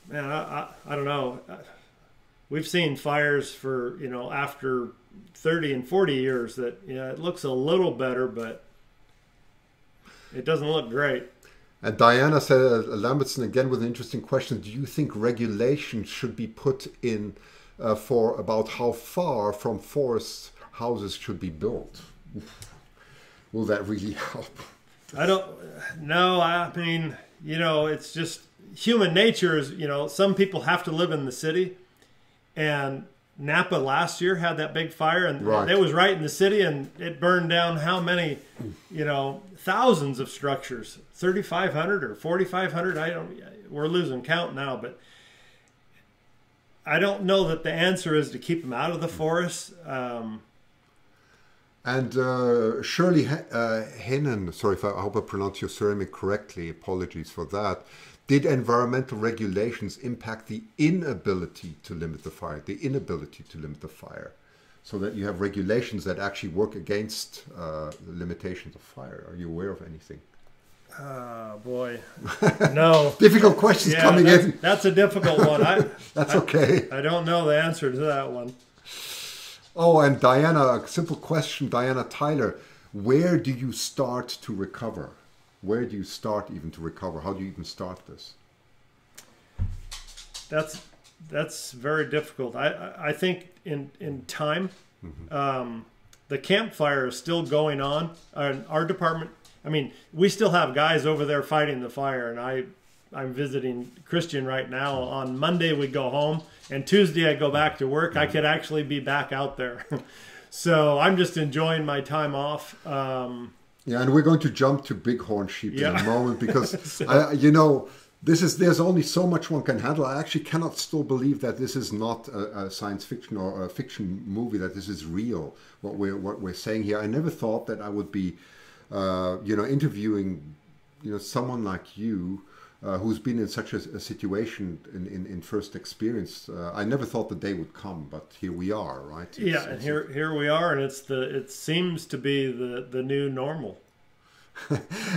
man, I don't know. We've seen fires for, you know, after 30 and 40 years that, you know, it looks a little better, but it doesn't look great. And Diana said, Lambertson again with an interesting question. Do you think regulations should be put in for about how far from forests houses should be built? Will that really help? I don't know. I mean, you know, it's just human nature is, you know, some people have to live in the city. And Napa last year had that big fire, and it was right in the city, and it burned down how many, you know, thousands of structures, 3,500 or 4,500. We're losing count now, but I don't know that the answer is to keep them out of the forest. And Shirley Hennen, sorry if I hope I pronounced your surname correctly, apologies for that. Did environmental regulations impact the inability to limit the fire? The inability to limit the fire, so that you have regulations that actually work against the limitations of fire. Are you aware of anything? Boy, no. Difficult questions coming in. That's a difficult one. That's okay. I don't know the answer to that one. Oh, and Diana, a simple question, Diana Tyler. Where do you start to recover? Where do you start even to recover? How do you even start this? That's very difficult. I think in time, the campfire is still going on. Our department, I mean, we still have guys over there fighting the fire, and I'm visiting Christian right now. On Monday we go home, and Tuesday I go back to work. I could actually be back out there. So I'm just enjoying my time off. Yeah, and we're going to jump to bighorn sheep in a moment because, you know, there's only so much one can handle. I actually cannot still believe that this is not a science fiction or a fiction movie, that this is real, what we're saying here. I never thought that I would be, you know, interviewing, you know, someone like you who's been in such a situation in first experience. I never thought the day would come, but here we are, right? And here we are, and it seems to be the new normal.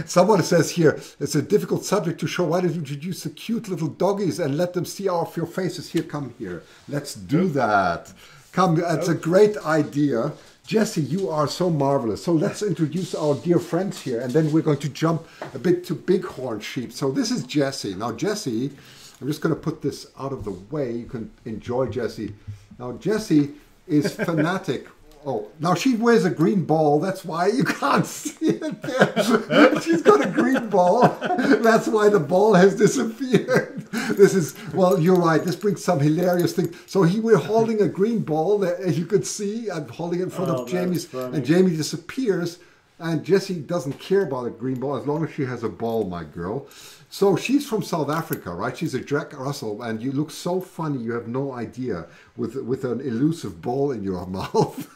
Someone says here, it's a difficult subject to show. Why don't you introduce the cute little doggies and let them see off your faces? Here, come here. Let's do that. Come, that's a great idea. Jesse, you are so marvelous. So let's introduce our dear friends here, and then we're going to jump a bit to bighorn sheep. So this is Jesse. Now, Jesse, I'm just going to put this out of the way. You can enjoy Jesse. Now, Jesse is fanatic. Oh, now she wears a green ball. That's why you can't see it there. She's got a green ball. That's why the ball has disappeared. This is, well, you're right. This brings some hilarious thing. So we're holding a green ball that, as you could see, I'm holding it in front of Jamie's, and Jamie disappears. And Jessie doesn't care about a green ball as long as she has a ball, my girl. So she's from South Africa, right? She's a Jack Russell, and you look so funny, you have no idea, with an elusive ball in your mouth.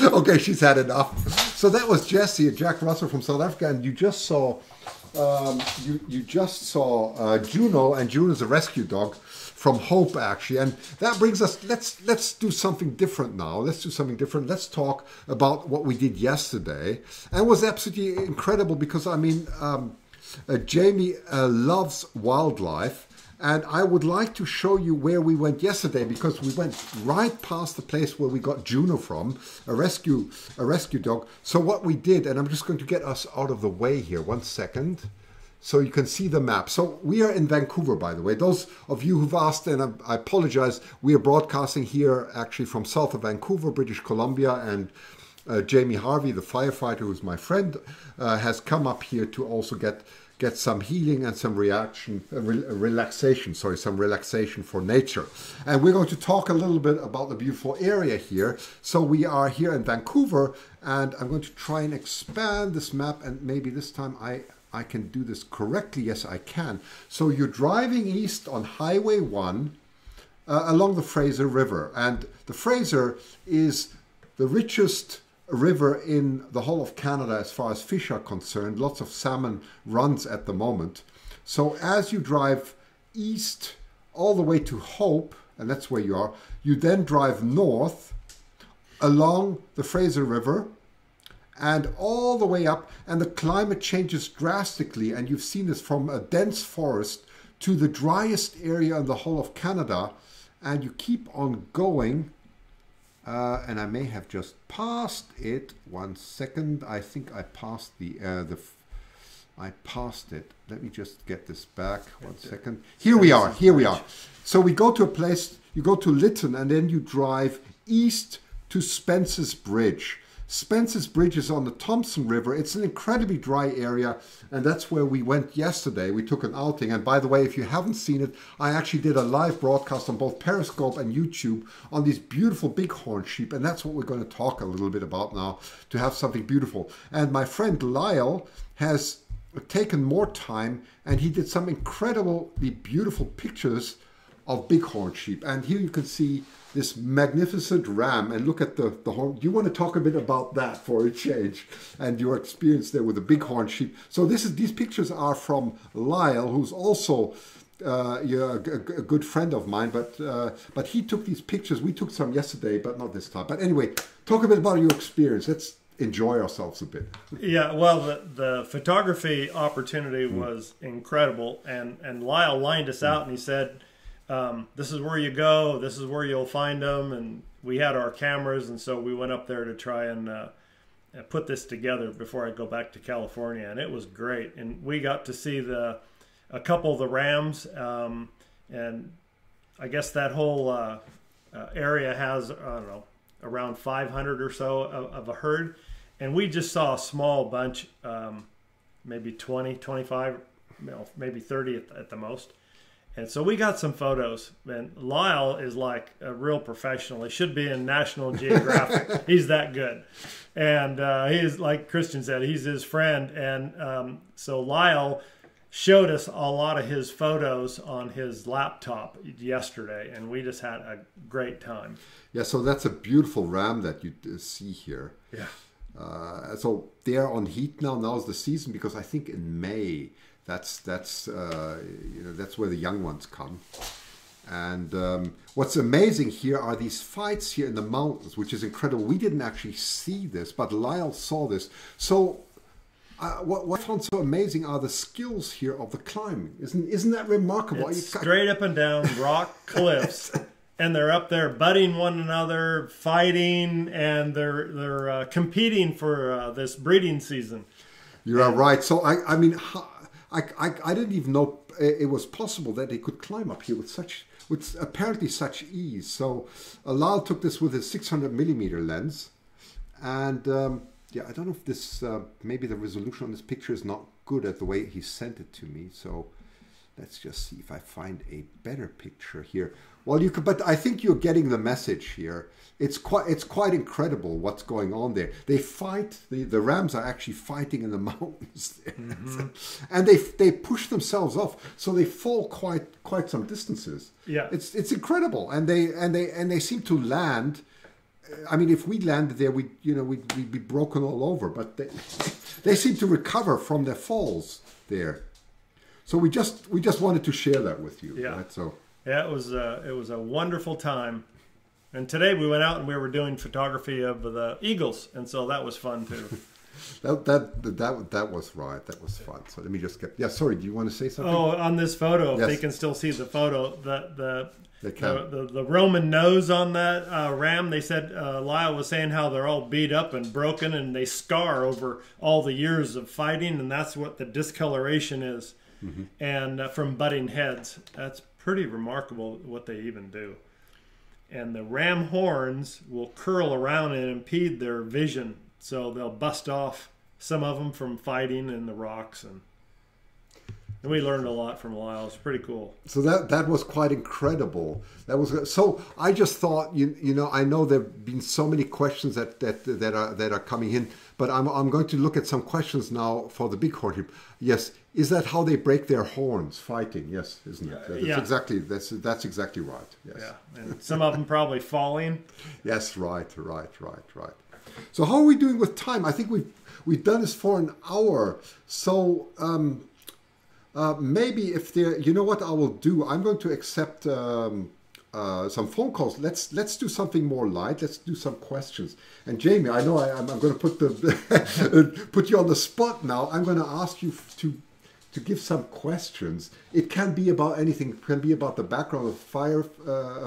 Okay, she's had enough. So that was Jessie, a Jack Russell from South Africa, and you just saw Juno, and Juno's a rescue dog from Hope, actually. And that brings us, let's do something different now. Let's do something different. Let's talk about what we did yesterday. And it was absolutely incredible because, I mean, Jamie loves wildlife. And I would like to show you where we went yesterday, because we went right past the place where we got Juno from, a rescue dog. So what we did, and I'm just going to get us out of the way here, 1 second, so you can see the map. So we are in Vancouver, by the way. Those of you who've asked, and I apologize, we are broadcasting here actually from south of Vancouver, British Columbia, and Jamie Harvey, the firefighter, who's my friend, has come up here to also get some healing and some relaxation for nature. And we're going to talk a little bit about the beautiful area here. So we are here in Vancouver, and I'm going to try and expand this map, and maybe this time I can do this correctly. Yes, I can. So you're driving east on Highway 1 along the Fraser River, and the Fraser is the richest river in the whole of Canada as far as fish are concerned. Lots of salmon runs at the moment. So as you drive east all the way to Hope, and that's where you are. You then drive north along the Fraser River and all the way up, and the climate changes drastically, and you've seen this from a dense forest to the driest area in the whole of Canada, and you keep on going, and I may have just passed it. 1 second, I think I passed I passed it. Let me just get this back. 1 second. Here we are. So we go to a place, you go to Lytton, and then you drive east to Spence's Bridge. Spence's Bridge is on the Thompson River. It's an incredibly dry area, and that's where we went yesterday. We took an outing, and by the way, if you haven't seen it, I actually did a live broadcast on both Periscope and YouTube on these beautiful bighorn sheep, and that's what we're going to talk a little bit about now, to have something beautiful. And my friend Lyle has taken more time, and he did some incredibly beautiful pictures of bighorn sheep. And here you can see this magnificent ram, and look at the horn. Do you want to talk a bit about that for a change and your experience there with the bighorn sheep? So these pictures are from Lyle, who's also a good friend of mine, but he took these pictures. We took some yesterday, but not this time. But anyway, talk a bit about your experience. Let's enjoy ourselves a bit. Yeah, well, the photography opportunity was incredible, and Lyle lined us out, and he said, this is where you go, this is where you'll find them, and we had our cameras, and so we went up there to try and put this together before I go back to California, and it was great. And we got to see a couple of the rams, and I guess that whole area has, I don't know, around 500 or so of a herd, and we just saw a small bunch, maybe 20, 25, maybe 30 at the most. And so we got some photos, and Lyle is like a real professional. He should be in National Geographic. He's that good. And he is, like Christian said, he's his friend. And so Lyle showed us a lot of his photos on his laptop yesterday, and we just had a great time. Yeah, so that's a beautiful ram that you see here. Yeah. So they're on heat now. Now's the season, because I think in May, that's where the young ones come. And what's amazing here are these fights here in the mountains, which is incredible. We didn't actually see this, but Lyle saw this. So what I found so amazing are the skills here of the climbing. Isn't that remarkable? It's straight up and down rock cliffs, and they're up there butting one another, fighting, and they're competing for this breeding season. You are right. So I mean, I didn't even know it was possible that they could climb up here with apparently such ease. So Lyle took this with his 600mm lens, and yeah, I don't know if this maybe the resolution on this picture is not good at the way he sent it to me. So let's just see if I find a better picture here. Well, you could, but I think you're getting the message here. It's quite incredible what's going on there. They fight. The rams are actually fighting in the mountains there. Mm-hmm. And they push themselves off, so they fall quite some distances. Yeah, it's incredible, and they seem to land. I mean, if we landed there, we'd be broken all over. But they seem to recover from their falls there. So we just wanted to share that with you. Yeah. Right? So yeah, it was a wonderful time. And today we went out and we were doing photography of the eagles, and so that was fun too. that was right. That was fun. So let me just get. Yeah, sorry. Do you want to say something? Oh, on this photo, yes. If they can still see the photo, the Roman nose on that ram. They said Lyle was saying how they're all beat up and broken, and they scar over all the years of fighting, and that's what the discoloration is. Mm-hmm. And from butting heads, that's pretty remarkable what they even do. And the ram horns will curl around and impede their vision, so they'll bust off some of them from fighting in the rocks, and we learned a lot from Lyle. It's pretty cool. So that was quite incredible. That was so. I just thought, you know, I know there've been so many questions that are coming in, but I'm going to look at some questions now for the bighorn sheep. Yes, is that how they break their horns fighting? Yes, isn't it? That's exactly right. Yes. Yeah, and some of them probably falling. Yes, right. So how are we doing with time? I think we've done this for an hour. So. Maybe if there, you know what I will do? I'm going to accept some phone calls. Let's do something more light. Let's do some questions. And Jamie, I know I'm going to put put you on the spot now. I'm going to ask you to give some questions. It can be about anything. It can be about the background of fire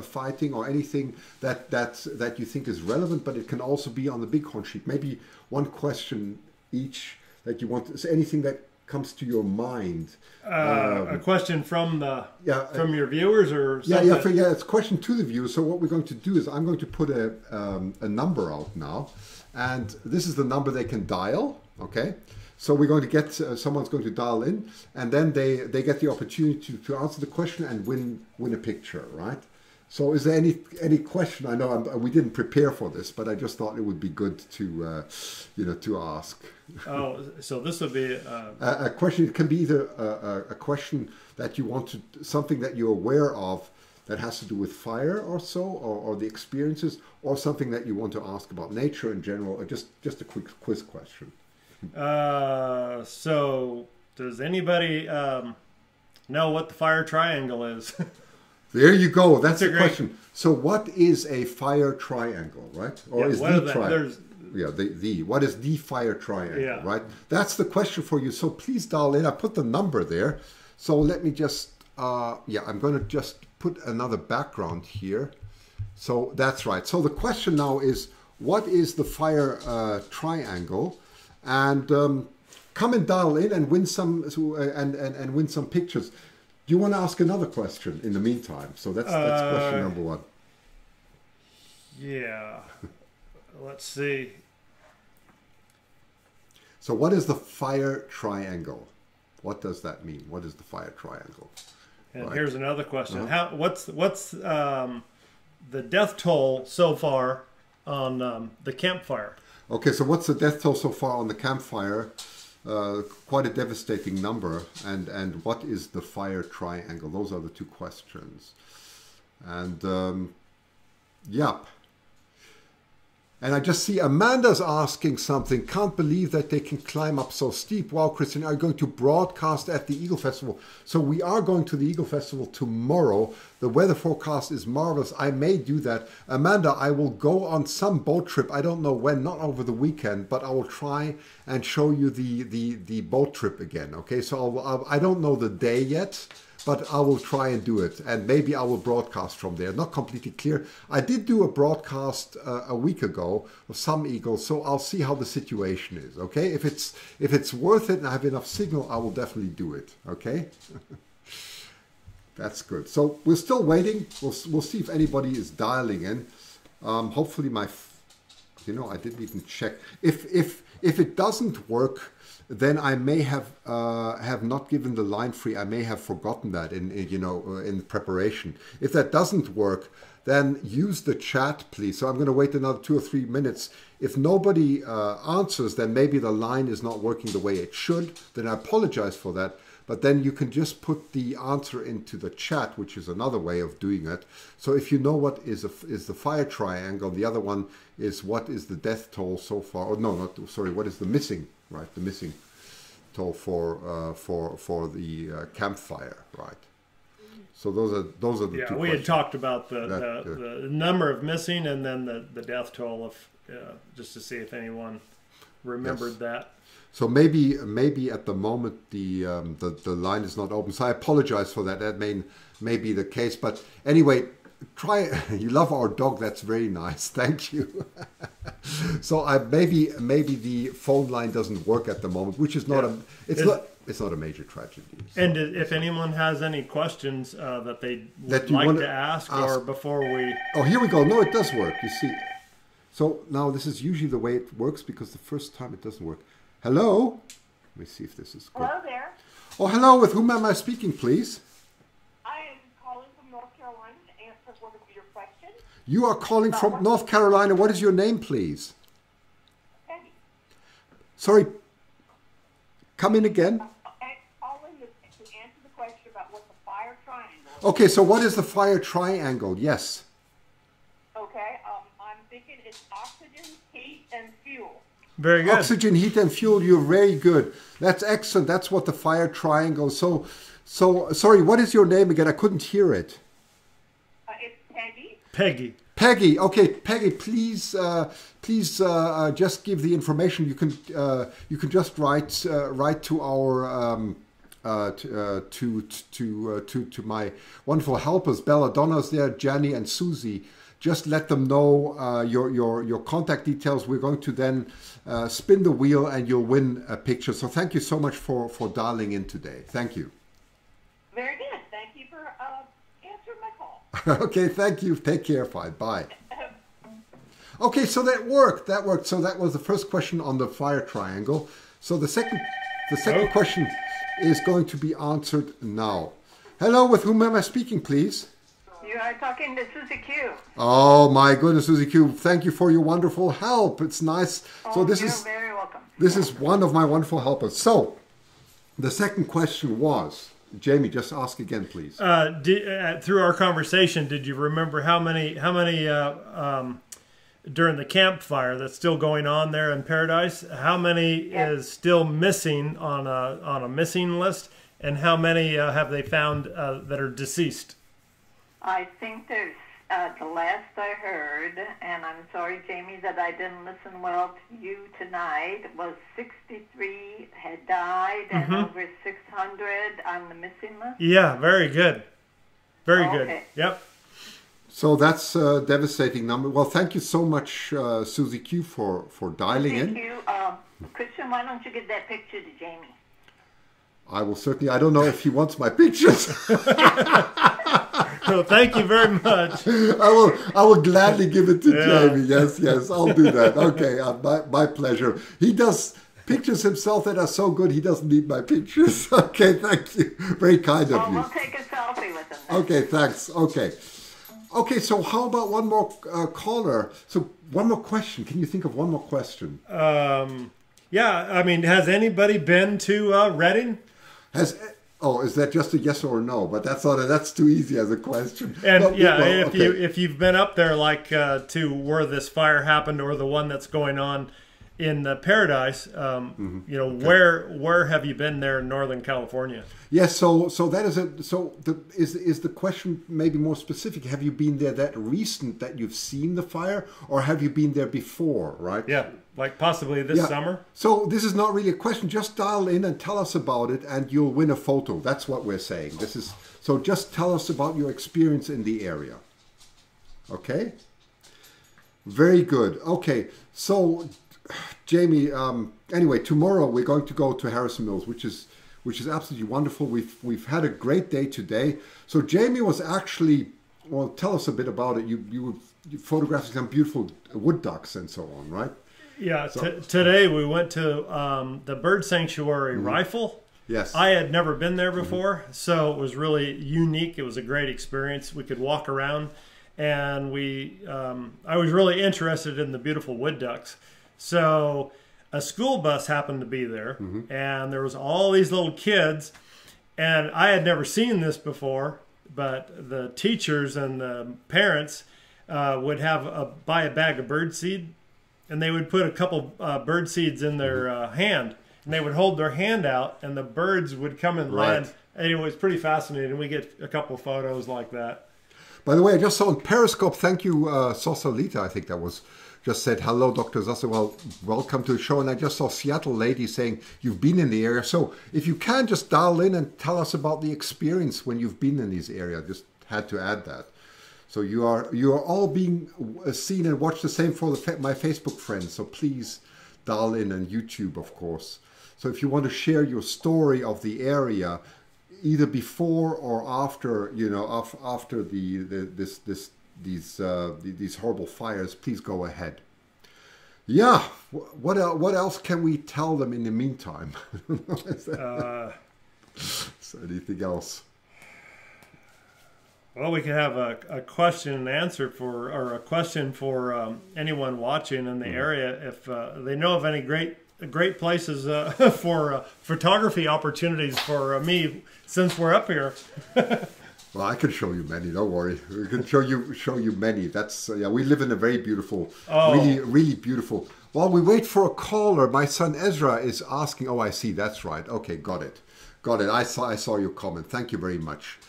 fighting or anything that you think is relevant. But it can also be on the Bighorn sheet. Maybe one question each that you want. So anything that comes to your mind. A question from your viewers or something? Yeah, it's a question to the viewers. So what we're going to do is I'm going to put a number out now, and this is the number they can dial. Okay, so we're going to get someone's going to dial in, and then they get the opportunity to answer the question and win a picture, right? So is there any question? I know we didn't prepare for this, but I just thought it would be good to to ask. Oh, so this would be a question. It can be either a question that you want to, something that you're aware of that has to do with fire or so, or the experiences, or something that you want to ask about nature in general, or just a quick quiz question. So does anybody know what the fire triangle is? There you go. That's the question. So what is a fire triangle, right? Or is the triangle? Yeah, what is the fire triangle, right? That's the question for you. So please dial in. I put the number there. So let me just, I'm going to just put another background here. So that's right. So the question now is, what is the fire triangle? And come and dial in and win some and win some pictures. Do you want to ask another question in the meantime? So that's question number one. Yeah. Let's see. So what is the fire triangle? What does that mean? What is the fire triangle? And here's another question. What's the death toll so far on the campfire? Okay, so what's the death toll so far on the campfire? Quite a devastating number. And what is the fire triangle? Those are the two questions. And yep. And I just see Amanda's asking something. Can't believe that they can climb up so steep. Wow, Christian, are you going to broadcast at the Eagle Festival? So we are going to the Eagle Festival tomorrow. The weather forecast is marvelous. I may do that. Amanda, I will go on some boat trip. I don't know when, not over the weekend, but I will try and show you the boat trip again. Okay, so I don't know the day yet, but I will try and do it, and maybe I will broadcast from there. Not completely clear. I did do a broadcast a week ago of some eagles, so I'll see how the situation is. Okay, if it's worth it and I have enough signal, I will definitely do it. Okay, that's good. So we're still waiting. We'll see if anybody is dialing in. Hopefully I didn't even check. If it doesn't work, then I may have not given the line free. I may have forgotten that in preparation. If that doesn't work, then use the chat, please. So I'm going to wait another 2 or 3 minutes. If nobody answers, then maybe the line is not working the way it should. Then I apologize for that. But then you can just put the answer into the chat, which is another way of doing it. So if you know what is the fire triangle, the other one is what is the death toll so far. Oh, no, what is the missing? Right, the missing toll for the campfire, right? So those are the two questions. We had talked about the number of missing and then the death toll of just to see if anyone remembered that. So maybe at the moment the line is not open. So I apologize for that. That may be the case, but anyway. You love our dog. That's very nice. Thank you. So maybe the phone line doesn't work at the moment, which is not it's not a major tragedy. So. And if anyone has any questions that they'd like to ask, or before we... Oh, here we go. No, it does work. You see. So now this is usually the way it works, because the first time it doesn't work. Hello. Let me see if this is good. Hello there. Oh, hello. With whom am I speaking, please? You are calling from North Carolina. What is your name, please? Eddie. Sorry. Come in again. Calling to answer the question about what the fire triangle is. Okay, so what is the fire triangle? Yes. Okay, I'm thinking it's oxygen, heat, and fuel. Very good. Oxygen, heat, and fuel. You're very good. That's excellent. That's what the fire triangle. So sorry. What is your name again? I couldn't hear it. It's Penny. Peggy. Peggy. Okay, Peggy. Please just give the information. You can just write to our to my wonderful helpers. Belladonna's there, Jenny and Susie. Just let them know your contact details. We're going to then spin the wheel and you'll win a picture. So thank you so much for dialing in today. Thank you. Very good. Thank you for answering my call. Okay, thank you. Take care. Fine. Bye. Okay, so that worked. So that was the first question on the fire triangle. So the second question is going to be answered now. Hello, with whom am I speaking, please? You are talking to Susie Q. Oh my goodness, Susie Q! Thank you for your wonderful help. It's nice. Oh, you're very welcome. This is one of my wonderful helpers. So, the second question was, Jamie, just ask again, please. Through our conversation, did you remember how many during the campfire that's still going on there in Paradise? How many is still missing on a missing list, and how many have they found that are deceased? I think there's, the last I heard, and I'm sorry, Jamie, that I didn't listen well to you tonight, was 63 had died and over 600 on the missing list. Yeah, very good. Very good. Yep. So that's a devastating number. Well, thank you so much, Susie Q, for dialing in. Thank you. Christian, why don't you give that picture to Jamie? I will certainly. I don't know if he wants my pictures. Well, thank you very much. I will gladly give it to Jamie. Yes, I'll do that. Okay, my pleasure. He does pictures himself that are so good he doesn't need my pictures. Okay, thank you. Very kind of you. We'll take a selfie with him then. Okay, thanks. Okay, so how about one more caller? So one more question. Can you think of one more question? Yeah, I mean, has anybody been to Redding? Is that just a yes or no? But that's too easy as a question. And if you've been up there, like to where this fire happened, or the one that's going on in the Paradise, where have you been there in Northern California? Yes, so that is is the question maybe more specific? Have you been there that recent that you've seen the fire, or have you been there before? Right? Yeah, like possibly this summer. So this is not really a question. Just dial in and tell us about it, and you'll win a photo. That's what we're saying. So just tell us about your experience in the area. Okay. Very good. Okay, so Jamie, anyway, tomorrow we're going to go to Harrison Mills, which is absolutely wonderful. We've had a great day today. So Jamie was actually, well, tell us a bit about it. You were photographing some beautiful wood ducks and so on, right? Yeah. Today we went to the bird sanctuary Rifle. Yes. I had never been there before, so it was really unique. It was a great experience. We could walk around, and I was really interested in the beautiful wood ducks. So a school bus happened to be there, and there was all these little kids, and I had never seen this before, but the teachers and the parents would buy a bag of bird seed, and they would put a couple bird seeds in their hand, and they would hold their hand out, and the birds would come and land, and it was pretty fascinating. We get a couple photos like that. By the way, I just saw on Periscope, thank you, Sausalita, I think that was, just said, hello, Dr. Sasse, well, welcome to the show. And I just saw Seattle lady saying, you've been in the area. So if you can, just dial in and tell us about the experience when you've been in these areas. Just had to add that. So you are all being seen and watched the same for my Facebook friends. So please dial in on YouTube, of course. So if you want to share your story of the area, either before or after, after these horrible fires, please go ahead. Yeah, what else can we tell them in the meantime? Is anything else? Well, we could have a question and answer or a question for anyone watching in the area if they know of any great places for photography opportunities for me since we're up here. Well, I can show you many. Don't worry. We can show you many. That's we live in a very beautiful, really beautiful. While we wait for a caller, my son Ezra is asking. Oh, I see. That's right. Okay, got it. I saw your comment. Thank you very much.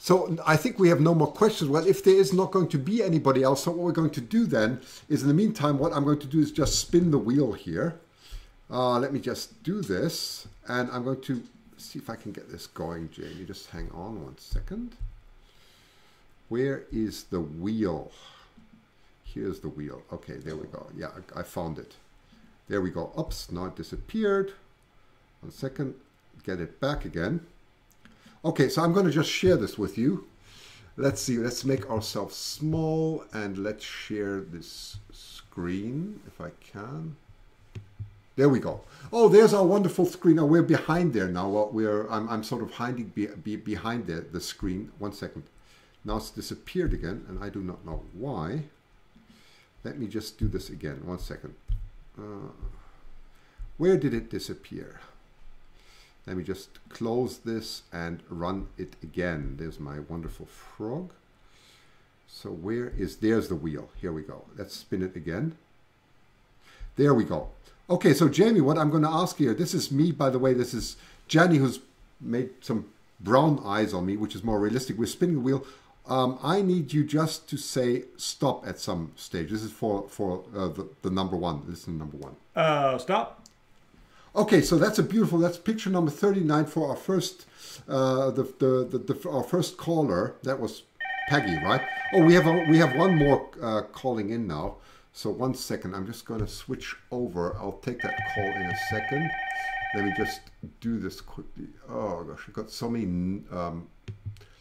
So I think we have no more questions. Well, if there is not going to be anybody else, so what we're going to do then is, in the meantime, what I'm going to do is just spin the wheel here. Let me just do this, and I'm going to see if I can get this going, Jamie. Just hang on 1 second. Where is the wheel? Here's the wheel. Okay, there we go. Yeah, I found it. There we go. Oops, now it disappeared. 1 second. Get it back again. Okay, so I'm going to just share this with you. Let's see. Let's make ourselves small, and let's share this screen if I can. There we go. Oh, there's our wonderful screen. Now we're behind there now. Well, I'm sort of hiding behind the screen. 1 second. Now it's disappeared again, and I do not know why. Let me just do this again. 1 second. Where did it disappear? Let me just close this and run it again. There's my wonderful frog. So there's the wheel. Here we go. Let's spin it again. There we go. Okay, so Jamie, what I'm going to ask here, this is me, by the way, this is Jenny, who's made some brown eyes on me, which is more realistic. We're spinning the wheel. I need you just to say stop at some stage. This is for the number one. This is number one. Stop. Okay, so that's that's picture number 39 for our first our first caller. That was Peggy, right? Oh, we have one more calling in now. So 1 second, I'm just going to switch over. I'll take that call in a second. Let me just do this quickly. Oh gosh, we've got so many.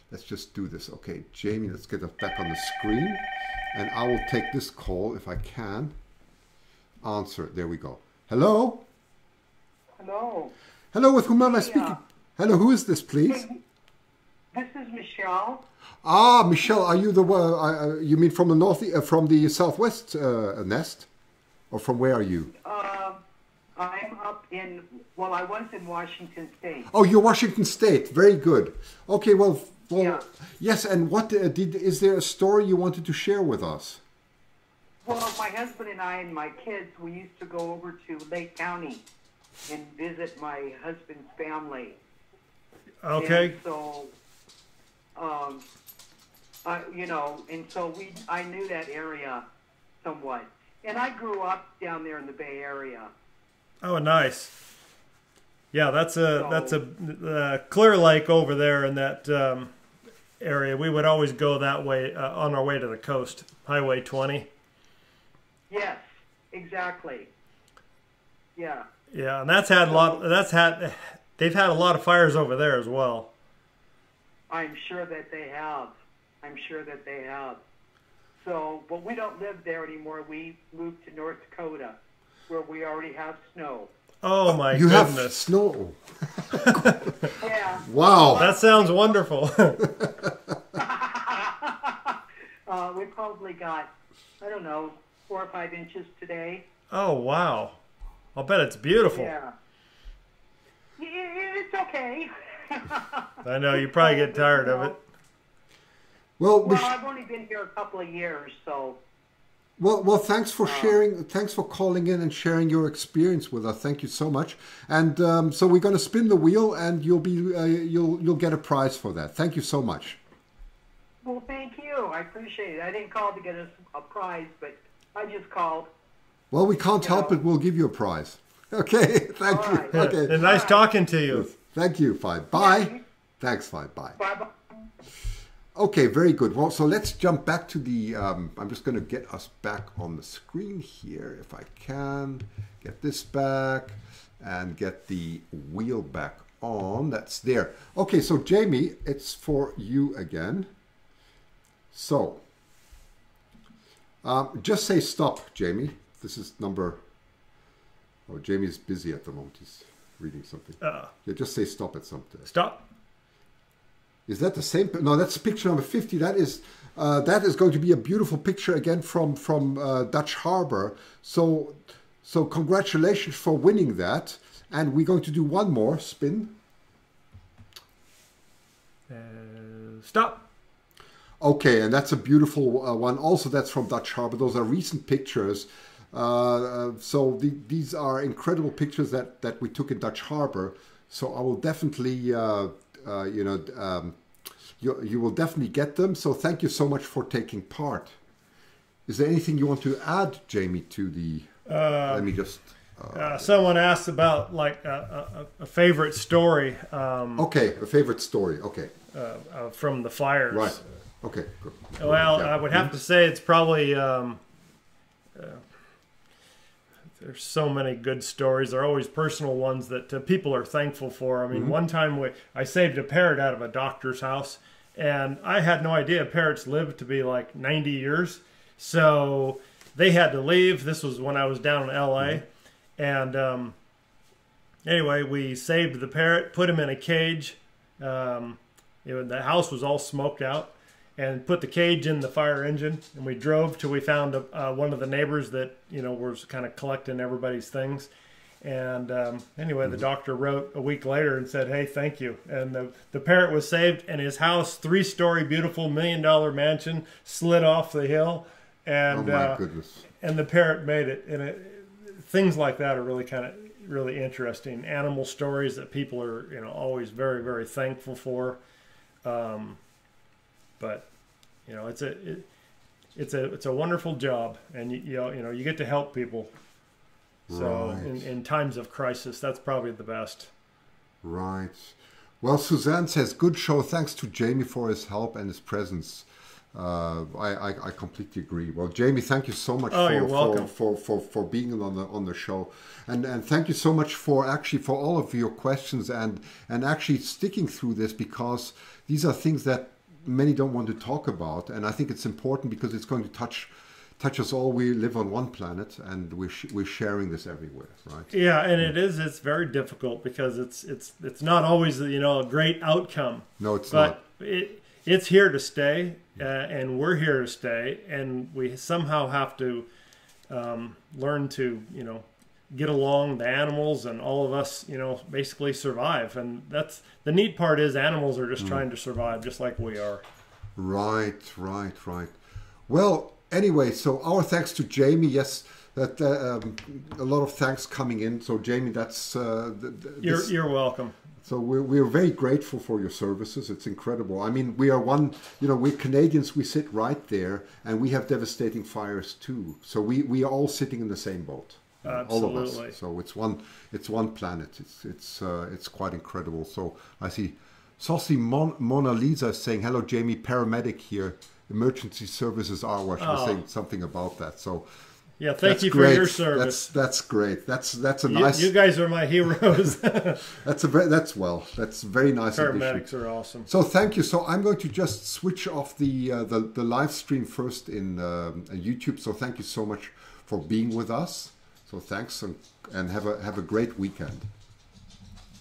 Let's just do this. Okay, Jamie, let's get us back on the screen, and I will take this call if I can. Answer. There we go. Hello. Hello. Hello, with whom am I speaking? Hello, who is this, please? This is Michelle. Ah, Michelle, are you the you mean from the from the southwest nest, or from where are you? I'm up in. Well, I was in Washington State. Oh, you're Washington State. Very good. Okay, well, yeah. Yes. And what is there a story you wanted to share with us? Well, my husband and I and my kids, we used to go over to Lake County and visit my husband's family. Okay. And so, you know, and so I knew that area somewhat, and I grew up down there in the Bay Area. Oh, nice. Yeah, that's a Clear Lake over there in that area. We would always go that way on our way to the coast, Highway 20. Yes, exactly. Yeah. Yeah, and they've had a lot of fires over there as well. I'm sure that they have. So, but we don't live there anymore. We moved to North Dakota, where we already have snow. Oh my goodness! You have snow. Yeah. Wow. That sounds wonderful. We probably got, I don't know, 4 or 5 inches today. Oh wow! I'll bet it's beautiful. Yeah. It's okay. I know you probably get tired of it. Well, I've only been here a couple of years, so. Well, thanks for sharing. Thanks for calling in and sharing your experience with us. Thank you so much. And so we're going to spin the wheel, and you'll get a prize for that. Thank you so much. Well, thank you. I appreciate it. I didn't call to get us a prize, but I just called. Well, we can't help it. We'll give you a prize. Okay. Thank you. Right. Okay. And nice talking to you. Thank you. Fine. Bye. Yeah. Thanks. Fine. Bye. Bye-bye. Okay, very good. Well, so let's jump back to the, I'm just going to get us back on the screen here, if I can. Get this back and get the wheel back on. That's there. Okay, so Jamie, it's for you again. So, just say stop, Jamie. This is number, oh, Jamie's busy at the moment. He's reading something. Yeah, just say stop at something. Stop. Is that the same? No, that's picture number 50. That is going to be a beautiful picture again from Dutch Harbor. So congratulations for winning that. And we're going to do one more spin. Stop. Okay, and that's a beautiful one. Also, that's from Dutch Harbor. Those are recent pictures. So these are incredible pictures that we took in Dutch Harbor. So I will definitely you will definitely get them. So thank you so much for taking part. Is there anything you want to add, Jamie, to the? Let me just. Someone asked about like a favorite story. Okay, a favorite story. Okay. From the fires. Right. Okay. Good. Well, I would have to say it's probably. There's so many good stories. There are always personal ones that people are thankful for. I mean, one time I saved a parrot out of a doctor's house, and I had no idea parrots lived to be like 90 years. So they had to leave. This was when I was down in LA. And anyway, we saved the parrot, put him in a cage. The house was all smoked out, and put the cage in the fire engine. And we drove till we found one of the neighbors that was kind of collecting everybody's things. And anyway, the doctor wrote a week later and said, "Hey, thank you." And the parrot was saved, and his house, 3-story, beautiful $1 million mansion, slid off the hill. And, oh my goodness! And the parrot made it. And things like that are really interesting. Animal stories that people are always very, very thankful for. But it's a wonderful job, and you get to help people. So right. in times of crisis, that's probably the best. Right. Well, Suzanne says, "Good show. Thanks to Jamie for his help and his presence." I completely agree. Well, Jamie, thank you so much for being on the show, and thank you so much for all of your questions and actually sticking through this, because these are things that many don't want to talk about, and I think it's important because it's going to touch us all. We live on one planet, and we're sharing this everywhere, right? Yeah, and it's very difficult because it's not always a great outcome. No, it's not. But it's here to stay, and we're here to stay, and we somehow have to learn to get along. The animals and all of us basically survive, and that's the neat part. Is animals are just trying to survive just like we are. Right. Well, anyway, so our thanks to Jamie. Yes, that a lot of thanks coming in. So Jamie, that's you're welcome. So we're very grateful for your services. It's incredible. I mean, we are we're Canadians. We sit right there, and we have devastating fires too. So we are all sitting in the same boat. Absolutely. All of us. So it's one planet. It's quite incredible. So I see Saucy Mona Lisa saying, "Hello, Jamie, paramedic here. Emergency services are." Well, she was saying something about that. So yeah, thank you for your service. That's great. That's a nice. You guys are my heroes. That's very nice. Paramedics are awesome. So thank you. So I'm going to just switch off the live stream first in YouTube. So thank you so much for being with us. So thanks, and have a great weekend.